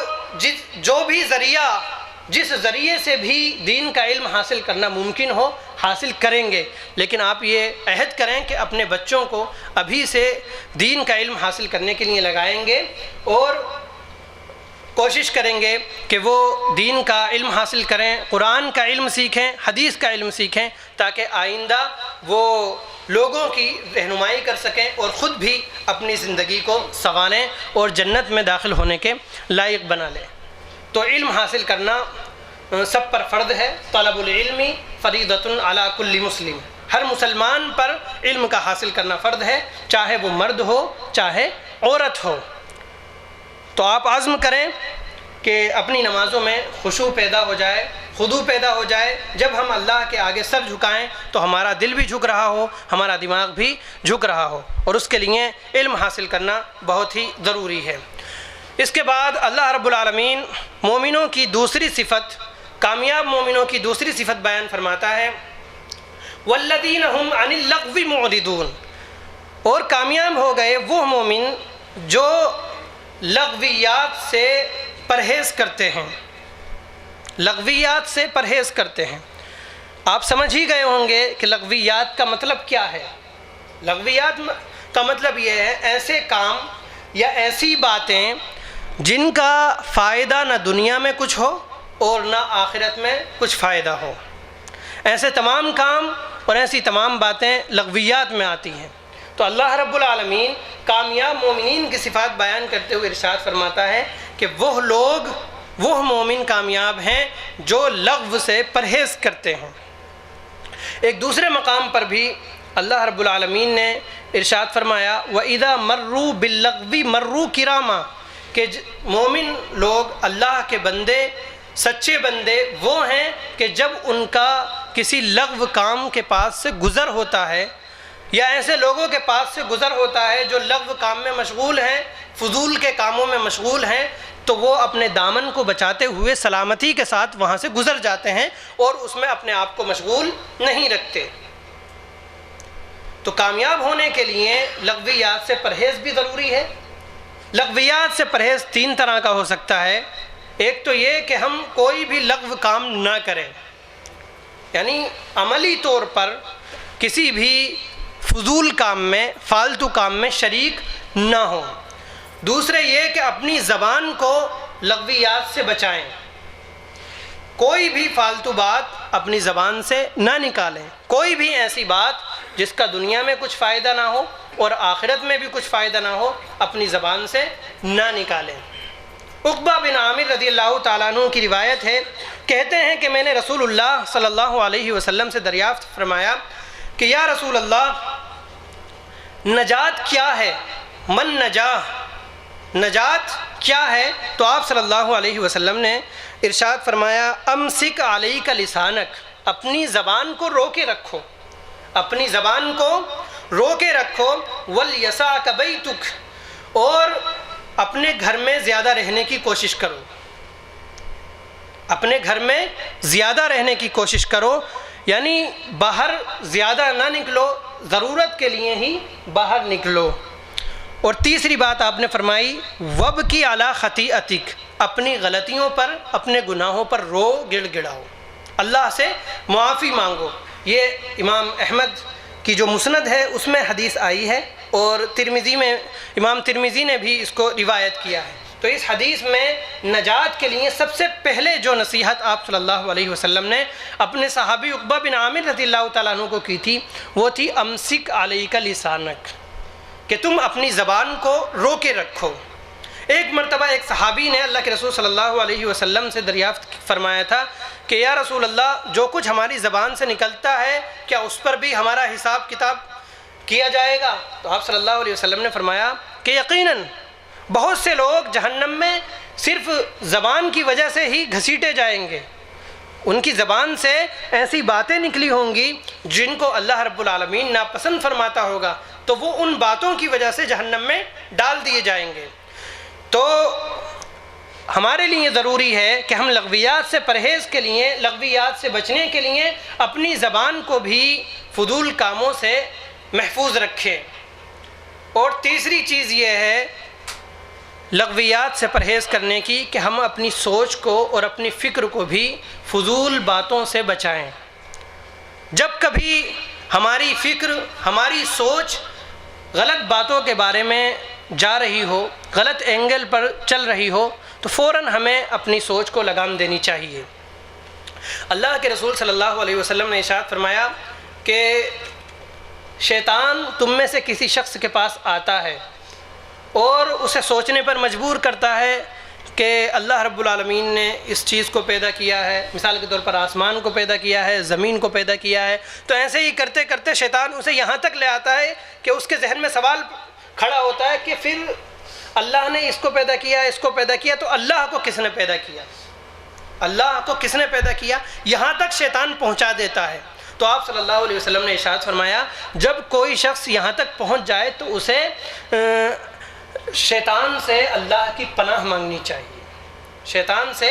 جس ذریعے سے بھی دین کا علم حاصل کرنا ممکن ہو حاصل کریں گے، لیکن آپ یہ عہد کریں کہ اپنے بچوں کو ابھی سے دین کا علم حاصل کرنے کے لیے لگائیں گے اور کوشش کریں گے کہ وہ دین کا علم حاصل کریں، قرآن کا علم سیکھیں، حدیث کا علم سیکھیں، تاکہ آئندہ وہ لوگوں کی رہنمائی کر سکیں اور خود بھی اپنی زندگی کو سنواریں اور جنت میں داخل ہونے کے لائق بنا لیں۔ تو علم حاصل کرنا سب پر فرض ہے، طلب العلم فریضۃ علی کل مسلم، ہر مسلمان پر علم کا حاصل کرنا فرض ہے، چاہے وہ مرد ہو چاہے عورت ہو۔ تو آپ عزم کریں کہ اپنی نمازوں میں خشوع پیدا ہو جائے، خضوع پیدا ہو جائے، جب ہم اللہ کے آگے سر جھکائیں تو ہمارا دل بھی جھک رہا ہو، ہمارا دماغ بھی جھک رہا ہو، اور اس کے لیے علم حاصل کرنا بہت ہی ضروری ہے۔ اس کے بعد اللہ رب العالمین مومنوں کی دوسری صفت، کامیاب مومنوں کی دوسری صفت بیان فرماتا ہے، والذین هم عن اللغو معرضون، اور کامیاب ہو گئے وہ مومن جو لغویات سے پرہیز کرتے ہیں، لغویات سے پرہیز کرتے ہیں۔ آپ سمجھ ہی گئے ہوں گے کہ لغویات کا مطلب کیا ہے۔ لغویات کا مطلب یہ ہے ایسے کام یا ایسی باتیں جن کا فائدہ نہ دنیا میں کچھ ہو اور نہ آخرت میں کچھ فائدہ ہو، ایسے تمام کام اور ایسی تمام باتیں لغویات میں آتی ہیں۔ تو اللہ رب العالمین کامیاب مومنین کی صفات بیان کرتے ہوئے ارشاد فرماتا ہے کہ وہ مومن کامیاب ہیں جو لغو سے پرہیز کرتے ہیں۔ ایک دوسرے مقام پر بھی اللہ رب العالمین نے ارشاد فرمایا وَإِذَا مَرُّوا بِاللَّغْوِ مَرُّوا كِرَامًا، کہ مومن لوگ، اللہ کے بندے، سچے بندے وہ ہیں کہ جب ان کا کسی لغو کام کے پاس سے گزر ہوتا ہے، یا ایسے لوگوں کے پاس سے گزر ہوتا ہے جو لغو کام میں مشغول ہیں، فضول کے کاموں میں مشغول ہیں، تو وہ اپنے دامن کو بچاتے ہوئے سلامتی کے ساتھ وہاں سے گزر جاتے ہیں اور اس میں اپنے آپ کو مشغول نہیں رکھتے۔ تو کامیاب ہونے کے لیے لغویات سے پرہیز بھی ضروری ہے۔ لغویات سے پرہیز تین طرح کا ہو سکتا ہے۔ ایک تو یہ کہ ہم کوئی بھی لغو کام نہ کریں، یعنی عملی طور پر کسی بھی فضول کام میں، فالتو کام میں شریک نہ ہوں۔ دوسرے یہ کہ اپنی زبان کو لغویات سے بچائیں، کوئی بھی فالتو بات اپنی زبان سے نہ نکالیں، کوئی بھی ایسی بات جس کا دنیا میں کچھ فائدہ نہ ہو اور آخرت میں بھی کچھ فائدہ نہ ہو اپنی زبان سے نہ نکالیں۔ عقبہ بن عامر رضی اللہ تعالیٰ عنہ کی روایت ہے، کہتے ہیں کہ میں نے رسول اللہ صلی اللہ علیہ وسلم سے دریافت فرمایا کہ یا رسول اللہ، نجات کیا ہے؟ من نجات کیا ہے؟ تو آپ صلی اللہ علیہ وسلم نے ارشاد فرمایا امسک علیک لسانک، اپنی زبان کو روکے رکھو، اپنی زبان کو روکے رکھو، ولیسعک بیتک، اور اپنے گھر میں زیادہ رہنے کی کوشش کرو، اپنے گھر میں زیادہ رہنے کی کوشش کرو، یعنی باہر زیادہ نہ نکلو، ضرورت کے لیے ہی باہر نکلو۔ اور تیسری بات آپ نے فرمائی وابکی علی خطیئتک، اپنی غلطیوں پر، اپنے گناہوں پر رو گڑ گڑاؤ، اللہ سے معافی مانگو۔ یہ امام احمد کی جو مسند ہے اس میں حدیث آئی ہے، اور ترمذی میں امام ترمذی نے بھی اس کو روایت کیا ہے۔ تو اس حدیث میں نجات کے لیے سب سے پہلے جو نصیحت آپ صلی اللہ علیہ وسلم نے اپنے صحابی عقبہ بن عامر رضی اللہ تعالیٰ عنہ کو کی تھی وہ تھی امسک علیک لسانک، کہ تم اپنی زبان کو روکے رکھو۔ ایک مرتبہ ایک صحابی نے اللہ کے رسول صلی اللہ علیہ وسلم سے دریافت فرمایا تھا کہ یا رسول اللہ، جو کچھ ہماری زبان سے نکلتا ہے کیا اس پر بھی ہمارا حساب کتاب کیا جائے گا؟ تو آپ صلی اللہ علیہ وسلم نے فرمایا کہ یقیناً بہت سے لوگ جہنم میں صرف زبان کی وجہ سے ہی گھسیٹے جائیں گے، ان کی زبان سے ایسی باتیں نکلی ہوں گی جن کو اللہ رب العالمین ناپسند فرماتا ہوگا، تو وہ ان باتوں کی وجہ سے جہنم میں ڈال دیے جائیں گے۔ تو ہمارے لیے ضروری ہے کہ ہم لغویات سے پرہیز کے لیے، لغویات سے بچنے کے لیے اپنی زبان کو بھی فضول کاموں سے محفوظ رکھیں۔ اور تیسری چیز یہ ہے لغویات سے پرہیز کرنے کی کہ ہم اپنی سوچ کو اور اپنی فکر کو بھی فضول باتوں سے بچائیں۔ جب کبھی ہماری فکر، ہماری سوچ غلط باتوں کے بارے میں جا رہی ہو، غلط اینگل پر چل رہی ہو، تو فوراً ہمیں اپنی سوچ کو لگام دینی چاہیے۔ اللہ کے رسول صلی اللہ علیہ وسلم نے ارشاد فرمایا کہ شیطان تم میں سے کسی شخص کے پاس آتا ہے اور اسے سوچنے پر مجبور کرتا ہے کہ اللہ رب العالمین نے اس چیز کو پیدا کیا ہے، مثال کے طور پر آسمان کو پیدا کیا ہے، زمین کو پیدا کیا ہے، تو ایسے ہی کرتے کرتے شیطان اسے یہاں تک لے آتا ہے کہ اس کے ذہن میں سوال کھڑا ہوتا ہے کہ پھر اللہ نے اس کو پیدا کیا، اس کو پیدا کیا، تو اللہ کو کس نے پیدا کیا؟ اللہ کو کس نے پیدا کیا؟ یہاں تک شیطان پہنچا دیتا ہے۔ تو آپ صلی اللہ علیہ وسلم نے ارشاد فرمایا جب کوئی شخص یہاں تک پہنچ جائے تو اسے شیطان سے اللہ کی پناہ مانگنی چاہیے، شیطان سے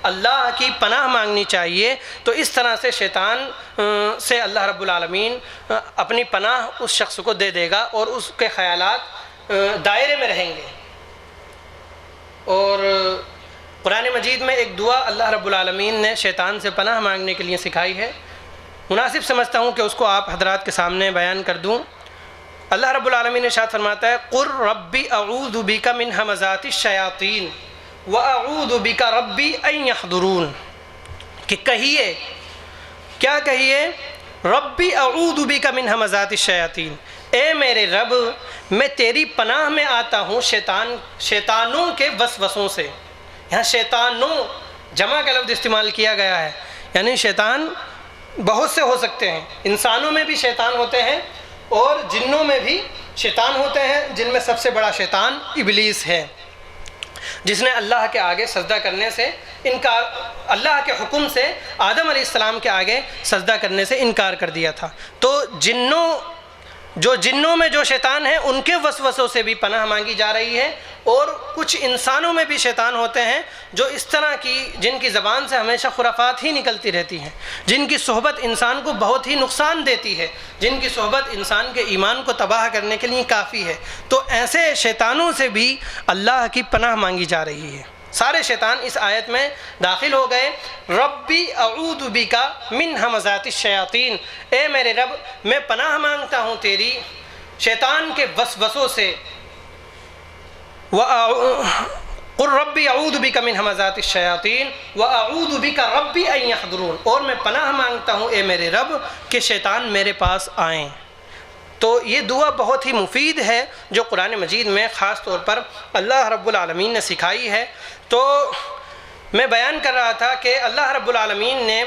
اللہ کی پناہ مانگنی چاہیے۔ تو اس طرح سے شیطان سے اللہ رب العالمین اپنی پناہ اس شخص کو دے دے گا اور اس کے خیالات دائرے میں رہیں گے۔ اور قرآن مجید میں ایک دعا اللہ رب العالمین نے شیطان سے پناہ مانگنے کے لیے سکھائی ہے، مناسب سمجھتا ہوں کہ اس کو آپ حضرات کے سامنے بیان کر دوں۔ اللہ رب العالمین ارشاد فرماتا ہے قُلْ رَبِّ أَعُوذُ بِكَ مِنْ ہَمَزَاتِ الشَّيَاطِينِ وَأَعُوذُ بِكَ رَبِّ أَنْ يَحْضُرُونَ، کہ کہیے، کیا کہیے؟ رَبِّ أَعُوذُ بِكَ مِنْ ہَمَزَاتِ الشَّيَاطِينِ، اے میرے رب میں تیری پناہ میں آتا ہوں شیطانوں کے وسوسوں سے۔ یہاں شیطانوں جمع کا لفظ استعمال کیا گیا ہے، یعنی شیطان بہت سے ہو سکتے ہیں، انسانوں میں بھی شیطان ہوتے ہیں اور جنوں میں بھی شیطان ہوتے ہیں، جن میں سب سے بڑا شیطان ابلیس ہے، جس نے اللہ کے آگے سجدہ کرنے سے انکار، اللہ کے حکم سے آدم علیہ السلام کے آگے سجدہ کرنے سے انکار کر دیا تھا۔ تو جنوں میں جو شیطان ہیں ان کے وسوسوں سے بھی پناہ مانگی جا رہی ہے، اور کچھ انسانوں میں بھی شیطان ہوتے ہیں جو اس طرح کی، جن کی زبان سے ہمیشہ خرافات ہی نکلتی رہتی ہیں، جن کی صحبت انسان کو بہت ہی نقصان دیتی ہے، جن کی صحبت انسان کے ایمان کو تباہ کرنے کے لیے کافی ہے۔ تو ایسے شیطانوں سے بھی اللہ کی پناہ مانگی جا رہی ہے۔ سارے شیطان اس آیت میں داخل ہو گئے۔ ربی اعوذ بک من ہمزات الشیاطین، اے میرے رب میں پناہ مانگتا ہوں تیری شیطان کے وسوسوں سے۔ قل ربی اعوذ بک من ہمزات الشیاطین واعوذ بک ربی ان یحضرون، اور میں پناہ مانگتا ہوں اے میرے رب کہ شیطان میرے پاس آئیں۔ تو یہ دعا بہت ہی مفید ہے جو قرآن مجید میں خاص طور پر اللہ رب العالمین نے سکھائی ہے۔ تو میں بیان کر رہا تھا کہ اللہ رب العالمین نے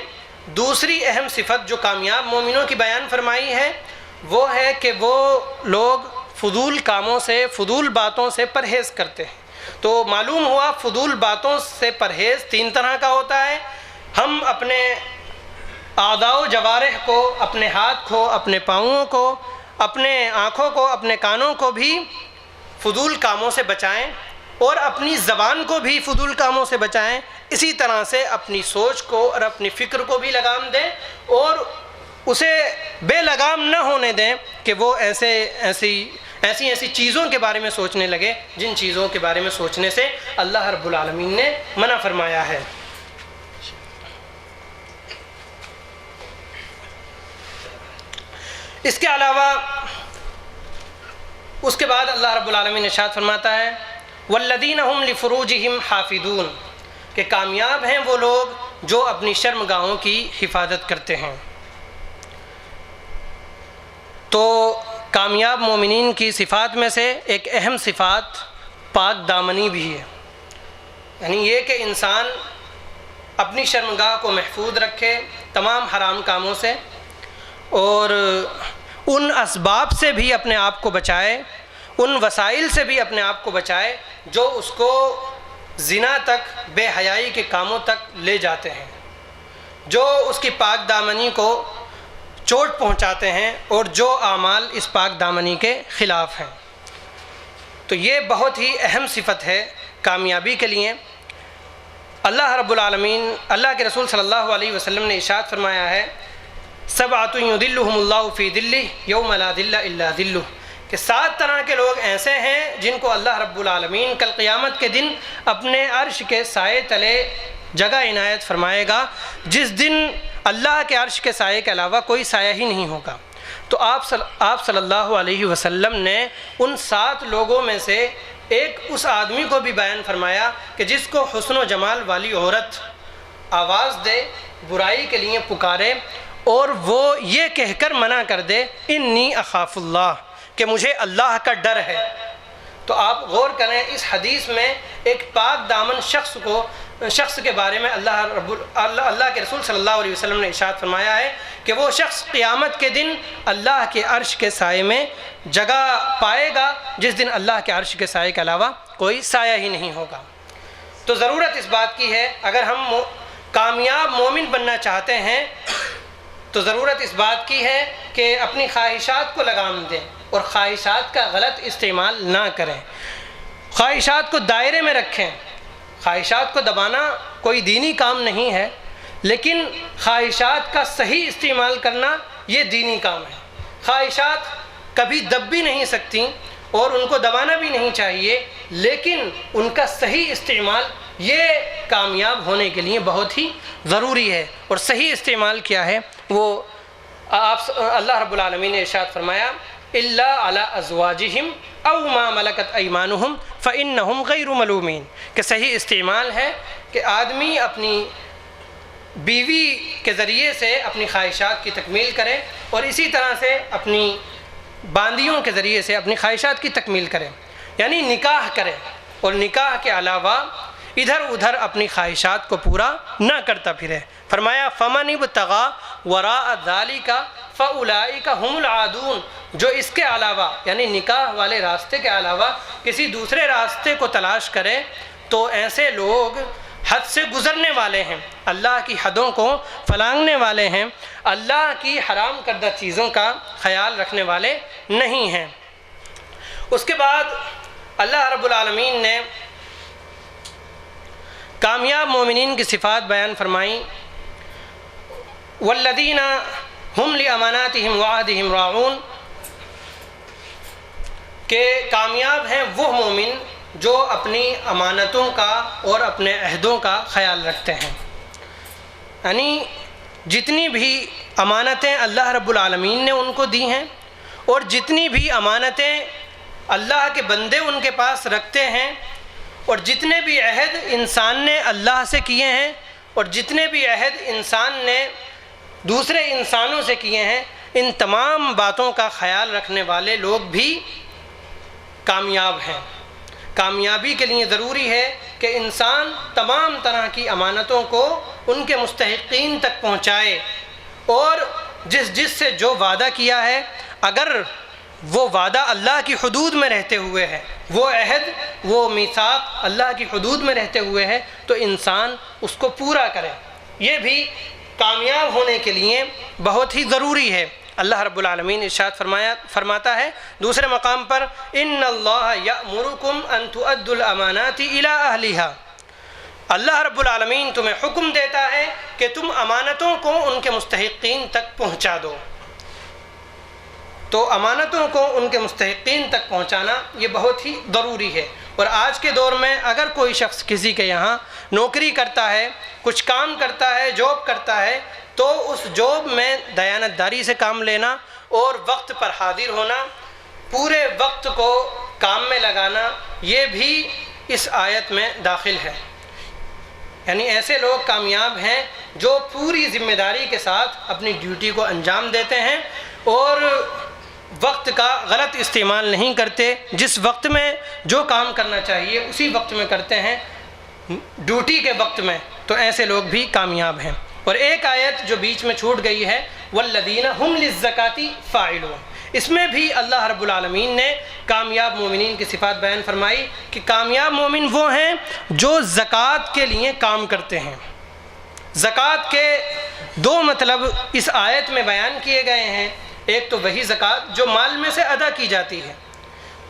دوسری اہم صفت جو کامیاب مومنوں کی بیان فرمائی ہے وہ ہے کہ وہ لوگ فضول کاموں سے، فضول باتوں سے پرہیز کرتے ہیں۔ تو معلوم ہوا فضول باتوں سے پرہیز تین طرح کا ہوتا ہے۔ ہم اپنے اعضاء و جوارح کو، اپنے ہاتھ کو، اپنے پاؤں کو، اپنے آنکھوں کو، اپنے کانوں کو بھی فضول کاموں سے بچائیں، اور اپنی زبان کو بھی فضول کاموں سے بچائیں۔ اسی طرح سے اپنی سوچ کو اور اپنی فکر کو بھی لگام دیں، اور اسے بے لگام نہ ہونے دیں کہ وہ ایسی چیزوں کے بارے میں سوچنے لگے جن چیزوں کے بارے میں سوچنے سے اللہ رب العالمین نے منع فرمایا ہے۔ اس کے علاوہ اس کے بعد اللہ رب العالمین ارشاد فرماتا ہے والذین هم لفروجہم حافظون، کہ کامیاب ہیں وہ لوگ جو اپنی شرمگاہوں کی حفاظت کرتے ہیں۔ تو کامیاب مومنین کی صفات میں سے ایک اہم صفات پاک دامنی بھی ہے، یعنی یہ کہ انسان اپنی شرمگاہ کو محفوظ رکھے تمام حرام کاموں سے، اور ان اسباب سے بھی اپنے آپ کو بچائے، ان وسائل سے بھی اپنے آپ کو بچائے جو اس کو زنا تک، بے حیائی کے کاموں تک لے جاتے ہیں۔ جو اس کی پاک دامنی کو چوٹ پہنچاتے ہیں اور جو اعمال اس پاک دامنی کے خلاف ہیں۔ تو یہ بہت ہی اہم صفت ہے کامیابی کے لیے۔ اللہ رب العالمین، اللہ کے رسول صلی اللہ علیہ وسلم نے ارشاد فرمایا ہے، سبعۃ یظلھم اللہ فی ظلہ یوم لا ظل الا ظلہ، کہ 7 طرح کے لوگ ایسے ہیں جن کو اللہ رب العالمین کل قیامت کے دن اپنے عرش کے سائے تلے جگہ عنایت فرمائے گا، جس دن اللہ کے عرش کے سائے کے علاوہ کوئی سایہ ہی نہیں ہوگا۔ تو آپ صلی اللہ علیہ وسلم نے ان 7 لوگوں میں سے ایک اس آدمی کو بھی بیان فرمایا کہ جس کو حسن و جمال والی عورت آواز دے، برائی کے لیے پکارے اور وہ یہ کہہ کر منع کر دے انی اخاف اللہ، کہ مجھے اللہ کا ڈر ہے۔ تو آپ غور کریں، اس حدیث میں ایک پاک دامن شخص کے بارے میں اللہ کے رسول صلی اللہ علیہ وسلم نے ارشاد فرمایا ہے کہ وہ شخص قیامت کے دن اللہ کے عرش کے سائے میں جگہ پائے گا، جس دن اللہ کے عرش کے سائے کے علاوہ کوئی سایہ ہی نہیں ہوگا۔ تو ضرورت اس بات کی ہے، اگر ہم کامیاب مومن بننا چاہتے ہیں تو ضرورت اس بات کی ہے کہ اپنی خواہشات کو لگام دیں اور خواہشات کا غلط استعمال نہ کریں، خواہشات کو دائرے میں رکھیں۔ خواہشات کو دبانا کوئی دینی کام نہیں ہے، لیکن خواہشات کا صحیح استعمال کرنا یہ دینی کام ہے۔ خواہشات کبھی دب بھی نہیں سکتی اور ان کو دبانا بھی نہیں چاہیے، لیکن ان کا صحیح استعمال یہ کامیاب ہونے کے لیے بہت ہی ضروری ہے۔ اور صحیح استعمال کیا ہے وہ اللہ رب العالمین نے ارشاد فرمایا، الا علی ازواجہم او ما ملکت ایمانہم فانہم غیر ملومین، کہ صحیح استعمال ہے کہ آدمی اپنی بیوی کے ذریعے سے اپنی خواہشات کی تکمیل کرے اور اسی طرح سے اپنی باندیوں کے ذریعے سے اپنی خواہشات کی تکمیل کرے، یعنی نکاح کرے، اور نکاح کے علاوہ ادھر ادھر اپنی خواہشات کو پورا نہ کرتا پھرے۔ فرمایا فمن ابتغى وراء ذلك فاولئک هم العادون، جو اس کے علاوہ یعنی نکاح والے راستے کے علاوہ کسی دوسرے راستے کو تلاش کرے تو ایسے لوگ حد سے گزرنے والے ہیں، اللہ کی حدوں کو پھلانگنے والے ہیں، اللہ کی حرام کردہ چیزوں کا خیال رکھنے والے نہیں ہیں۔ اس کے بعد اللہ رب العالمین نے کامیاب مومنین کی صفات بیان فرمائیں، والذین ہم لاماناتہم وعہدہم راعون، کہ کامیاب ہیں وہ مومن جو اپنی امانتوں کا اور اپنے عہدوں کا خیال رکھتے ہیں۔ یعنی جتنی بھی امانتیں اللہ رب العالمین نے ان کو دی ہیں اور جتنی بھی امانتیں اللہ کے بندے ان کے پاس رکھتے ہیں اور جتنے بھی عہد انسان نے اللہ سے کیے ہیں اور جتنے بھی عہد انسان نے دوسرے انسانوں سے کیے ہیں، ان تمام باتوں کا خیال رکھنے والے لوگ بھی کامیاب ہیں۔ کامیابی کے لیے ضروری ہے کہ انسان تمام طرح کی امانتوں کو ان کے مستحقین تک پہنچائے اور جس سے جو وعدہ کیا ہے، اگر وہ وعدہ اللہ کی حدود میں رہتے ہوئے ہے، وہ عہد وہ میثاق اللہ کی حدود میں رہتے ہوئے ہے، تو انسان اس کو پورا کرے۔ یہ بھی کامیاب ہونے کے لیے بہت ہی ضروری ہے۔ اللہ رب العالمین ارشاد فرماتا ہے دوسرے مقام پر، ان اللہ یأمرکم ان تؤدوا الامانات الی اہلہا، اللہ رب العالمین تمہیں حکم دیتا ہے کہ تم امانتوں کو ان کے مستحقین تک پہنچا دو۔ تو امانتوں کو ان کے مستحقین تک پہنچانا یہ بہت ہی ضروری ہے۔ اور آج کے دور میں اگر کوئی شخص کسی کے یہاں نوکری کرتا ہے، کچھ کام کرتا ہے، جاب کرتا ہے، تو اس جاب میں دیانت داری سے کام لینا اور وقت پر حاضر ہونا، پورے وقت کو کام میں لگانا، یہ بھی اس آیت میں داخل ہے۔ یعنی ایسے لوگ کامیاب ہیں جو پوری ذمہ داری کے ساتھ اپنی ڈیوٹی کو انجام دیتے ہیں اور وقت کا غلط استعمال نہیں کرتے، جس وقت میں جو کام کرنا چاہیے اسی وقت میں کرتے ہیں، ڈیوٹی کے وقت میں، تو ایسے لوگ بھی کامیاب ہیں۔ اور ایک آیت جو بیچ میں چھوٹ گئی ہے، والذین ہم للزکاۃ فاعلون، اس میں بھی اللہ رب العالمین نے کامیاب مومنین کی صفات بیان فرمائی کہ کامیاب مومن وہ ہیں جو زکوٰۃ کے لیے کام کرتے ہیں۔ زکوٰۃ کے دو مطلب اس آیت میں بیان کیے گئے ہیں۔ ایک تو وہی زکوٰۃ جو مال میں سے ادا کی جاتی ہے،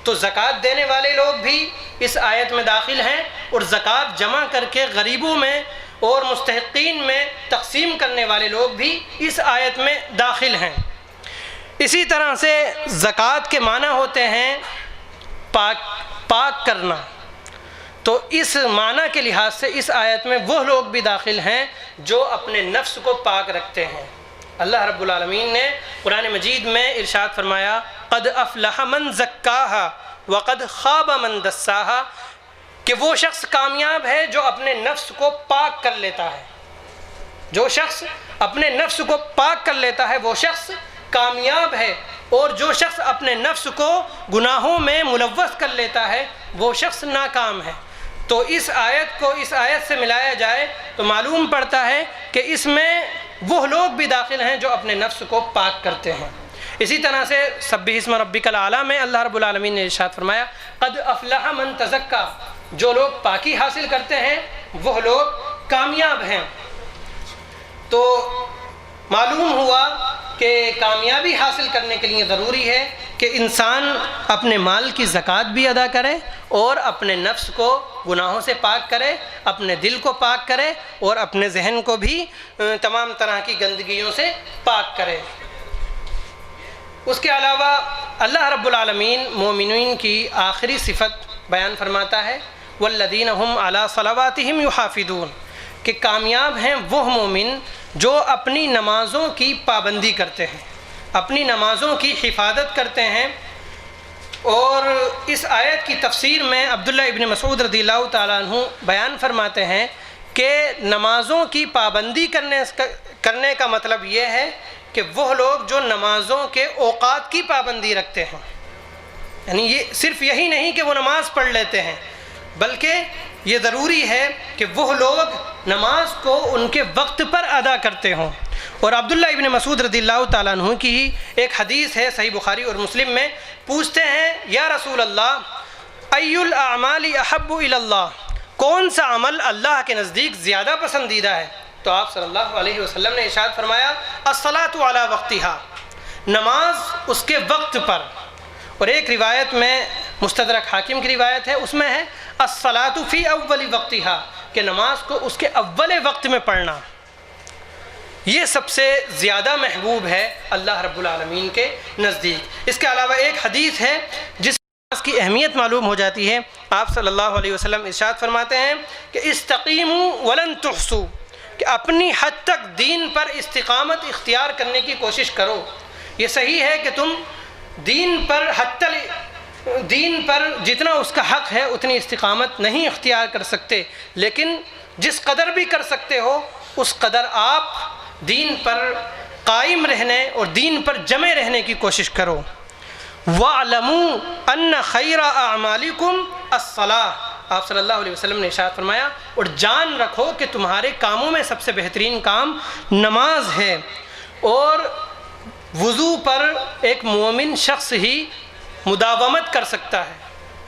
تو زکوٰۃ دینے والے لوگ بھی اس آیت میں داخل ہیں، اور زکوٰۃ جمع کر کے غریبوں میں اور مستحقین میں تقسیم کرنے والے لوگ بھی اس آیت میں داخل ہیں۔ اسی طرح سے زکوٰۃ کے معنی ہوتے ہیں پاک کرنا، تو اس معنی کے لحاظ سے اس آیت میں وہ لوگ بھی داخل ہیں جو اپنے نفس کو پاک رکھتے ہیں۔ اللہ رب العالمین نے قرآن مجید میں ارشاد فرمایا قد افلح من زکاہا وقد خاب من دساہا، کہ وہ شخص کامیاب ہے جو اپنے نفس کو پاک کر لیتا ہے۔ جو شخص اپنے نفس کو پاک کر لیتا ہے وہ شخص کامیاب ہے، اور جو شخص اپنے نفس کو گناہوں میں ملوث کر لیتا ہے وہ شخص ناکام ہے۔ تو اس آیت کو اس آیت سے ملایا جائے تو معلوم پڑتا ہے کہ اس میں وہ لوگ بھی داخل ہیں جو اپنے نفس کو پاک کرتے ہیں۔ اسی طرح سے سبح اسم ربک الاعلی میں اللہ رب العالمین نے ارشاد فرمایا قد افلح من تزکا، جو لوگ پاکی حاصل کرتے ہیں وہ لوگ کامیاب ہیں۔ تو معلوم ہوا کہ کامیابی حاصل کرنے کے لیے ضروری ہے کہ انسان اپنے مال کی زکوٰۃ بھی ادا کرے اور اپنے نفس کو گناہوں سے پاک کرے، اپنے دل کو پاک کرے اور اپنے ذہن کو بھی تمام طرح کی گندگیوں سے پاک کرے۔ اس کے علاوہ اللہ رب العالمین مومنین کی آخری صفت بیان فرماتا ہے والذین هم علی صلواتہم یحافظون، کہ کامیاب ہیں وہ مومن جو اپنی نمازوں کی پابندی کرتے ہیں، اپنی نمازوں کی حفاظت کرتے ہیں۔ اور اس آیت کی تفسیر میں عبداللہ ابن مسعود رضی اللہ تعالیٰ عنہ بیان فرماتے ہیں کہ نمازوں کی پابندی کرنے کا مطلب یہ ہے کہ وہ لوگ جو نمازوں کے اوقات کی پابندی رکھتے ہیں، یعنی یہ صرف یہی نہیں کہ وہ نماز پڑھ لیتے ہیں، بلکہ یہ ضروری ہے کہ وہ لوگ نماز کو ان کے وقت پر ادا کرتے ہوں۔ اور عبداللہ ابن مسعود رضی اللہ تعالیٰ عنہ کی ایک حدیث ہے صحیح بخاری اور مسلم میں، پوچھتے ہیں یا رسول اللہ ای الاعمال احب الی اللہ، کون سا عمل اللہ کے نزدیک زیادہ پسندیدہ ہے؟ تو آپ صلی اللہ علیہ وسلم نے ارشاد فرمایا الصلاۃ علی وقتہا، نماز اس کے وقت پر۔ اور ایک روایت میں مستدرک حاکم کی روایت ہے، اس میں ہے الصلاۃ فی اول وقتہا، کہ نماز کو اس کے اول وقت میں پڑھنا، یہ سب سے زیادہ محبوب ہے اللہ رب العالمین کے نزدیک۔ اس کے علاوہ ایک حدیث ہے جس نماز کی اہمیت معلوم ہو جاتی ہے۔ آپ صلی اللہ علیہ وسلم ارشاد فرماتے ہیں کہ استقیموا ولن تحصوا، کہ اپنی حد تک دین پر استقامت اختیار کرنے کی کوشش کرو۔ یہ صحیح ہے کہ تم دین پر جتنا اس کا حق ہے اتنی استقامت نہیں اختیار کر سکتے، لیکن جس قدر بھی کر سکتے ہو اس قدر آپ دین پر قائم رہنے اور دین پر جمع رہنے کی کوشش کرو۔ وَاعْلَمُوا أَنَّ خَيْرَ أَعْمَالِكُمْ الصَّلَاةُ، آپ صلی اللہ علیہ وسلم نے ارشاد فرمایا اور جان رکھو کہ تمہارے کاموں میں سب سے بہترین کام نماز ہے۔ اور وضو پر ایک مومن شخص ہی مداومت کر سکتا ہے،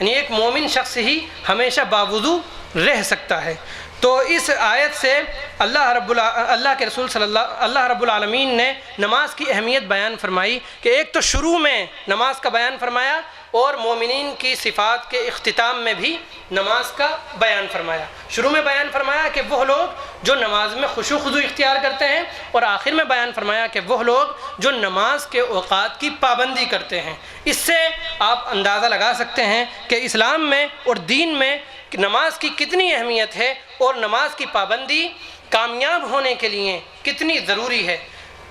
یعنی ایک مومن شخص ہی ہمیشہ باوضو رہ سکتا ہے۔ تو اس آیت سے اللہ کے رسول اللہ رب العالمین نے نماز کی اہمیت بیان فرمائی کہ ایک تو شروع میں نماز کا بیان فرمایا اور مومنین کی صفات کے اختتام میں بھی نماز کا بیان فرمایا۔ شروع میں بیان فرمایا کہ وہ لوگ جو نماز میں خشوع خضوع اختیار کرتے ہیں، اور آخر میں بیان فرمایا کہ وہ لوگ جو نماز کے اوقات کی پابندی کرتے ہیں۔ اس سے آپ اندازہ لگا سکتے ہیں کہ اسلام میں اور دین میں نماز کی کتنی اہمیت ہے اور نماز کی پابندی کامیاب ہونے کے لیے کتنی ضروری ہے۔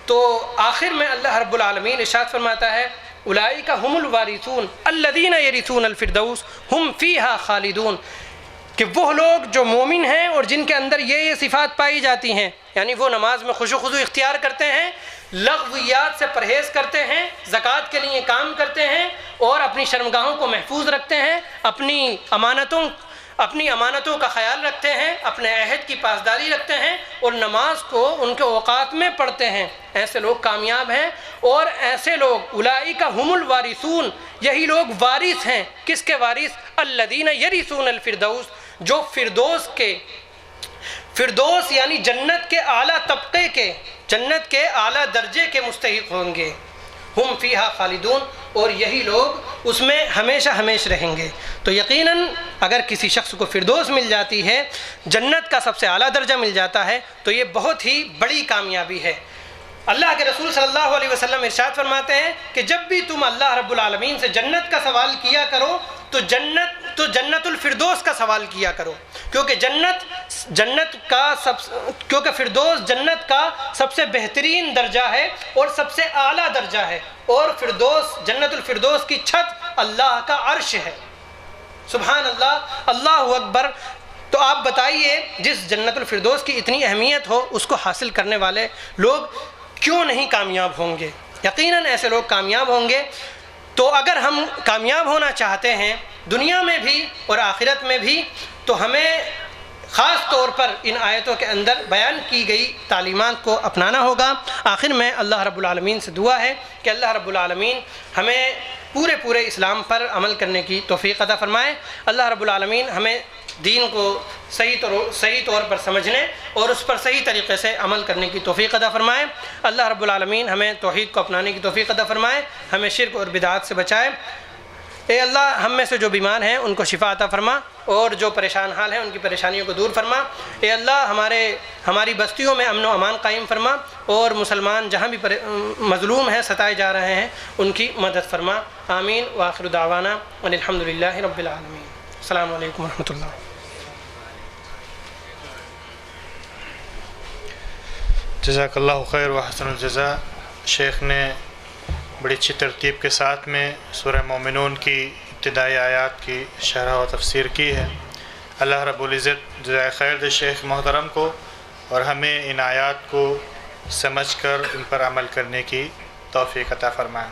تو آخر میں اللہ رب العالمین ارشاد فرماتا ہے اولئک هم الوارثون الذین یرثون الفردوس هم فیہا خالدون، کہ وہ لوگ جو مومن ہیں اور جن کے اندر یہ صفات پائی جاتی ہیں، یعنی وہ نماز میں خشوع خضوع اختیار کرتے ہیں، لغویات سے پرہیز کرتے ہیں، زکوٰۃ کے لیے کام کرتے ہیں اور اپنی شرمگاہوں کو محفوظ رکھتے ہیں، اپنی امانتوں کا خیال رکھتے ہیں، اپنے عہد کی پاسداری رکھتے ہیں اور نماز کو ان کے اوقات میں پڑھتے ہیں، ایسے لوگ کامیاب ہیں۔ اور ایسے لوگ اولئک هم الوارثون، یہی لوگ وارث ہیں۔ کس کے وارث؟ الذین یرثون الفردوس، جو فردوس یعنی جنت کے اعلیٰ طبقے کے، جنت کے اعلیٰ درجے کے مستحق ہوں گے۔ ہم فیہا خالدون، اور یہی لوگ اس میں ہمیشہ ہمیش رہیں گے۔ تو یقیناً اگر کسی شخص کو فردوس مل جاتی ہے، جنت کا سب سے اعلیٰ درجہ مل جاتا ہے، تو یہ بہت ہی بڑی کامیابی ہے۔ اللہ کے رسول صلی اللہ علیہ وسلم ارشاد فرماتے ہیں کہ جب بھی تم اللہ رب العالمین سے جنت کا سوال کیا کرو تو جنت الفردوس کا سوال کیا کرو، کیونکہ کیونکہ فردوس جنت کا سب سے بہترین درجہ ہے اور سب سے اعلیٰ درجہ ہے، اور جنت الفردوس کی چھت اللہ کا عرش ہے۔ سبحان اللہ، اللہ اکبر۔ تو آپ بتائیے، جس جنت الفردوس کی اتنی اہمیت ہو، اس کو حاصل کرنے والے لوگ کیوں نہیں کامیاب ہوں گے؟ یقیناً ایسے لوگ کامیاب ہوں گے۔ تو اگر ہم کامیاب ہونا چاہتے ہیں دنیا میں بھی اور آخرت میں بھی، تو ہمیں خاص طور پر ان آیتوں کے اندر بیان کی گئی تعلیمات کو اپنانا ہوگا۔ آخر میں اللہ رب العالمین سے دعا ہے کہ اللہ رب العالمین ہمیں پورے اسلام پر عمل کرنے کی توفیق عطا فرمائے۔ اللہ رب العالمین ہمیں دین کو صحیح طور پر سمجھنے اور اس پر صحیح طریقے سے عمل کرنے کی توفیق عطا فرمائے۔ اللہ رب العالمین ہمیں توحید کو اپنانے کی توفیق عطا فرمائے، ہمیں شرک اور بدعات سے بچائے۔ اے اللہ، ہم میں سے جو بیمار ہیں ان کو شفا عطا فرما، اور جو پریشان حال ہیں ان کی پریشانیوں کو دور فرما۔ اے اللہ، ہماری بستیوں میں امن و امان قائم فرما، اور مسلمان جہاں بھی مظلوم ہیں، ستائے جا رہے ہیں، ان کی مدد فرما۔ آمین۔ وآخر دعوانا ان الحمد للہ رب العالمین۔ السلام علیکم ورحمۃ اللہ۔
جزاک اللہ خیر و حسن الجزا۔ شیخ نے بڑی اچھی ترتیب کے ساتھ میں سورہ مومنون کی ابتدائی آیات کی شرح و تفسیر کی ہے۔ اللہ رب العزت جزائے خیر دے شیخ محترم کو، اور ہمیں ان آیات کو سمجھ کر ان پر عمل کرنے کی توفیق عطا فرمائے۔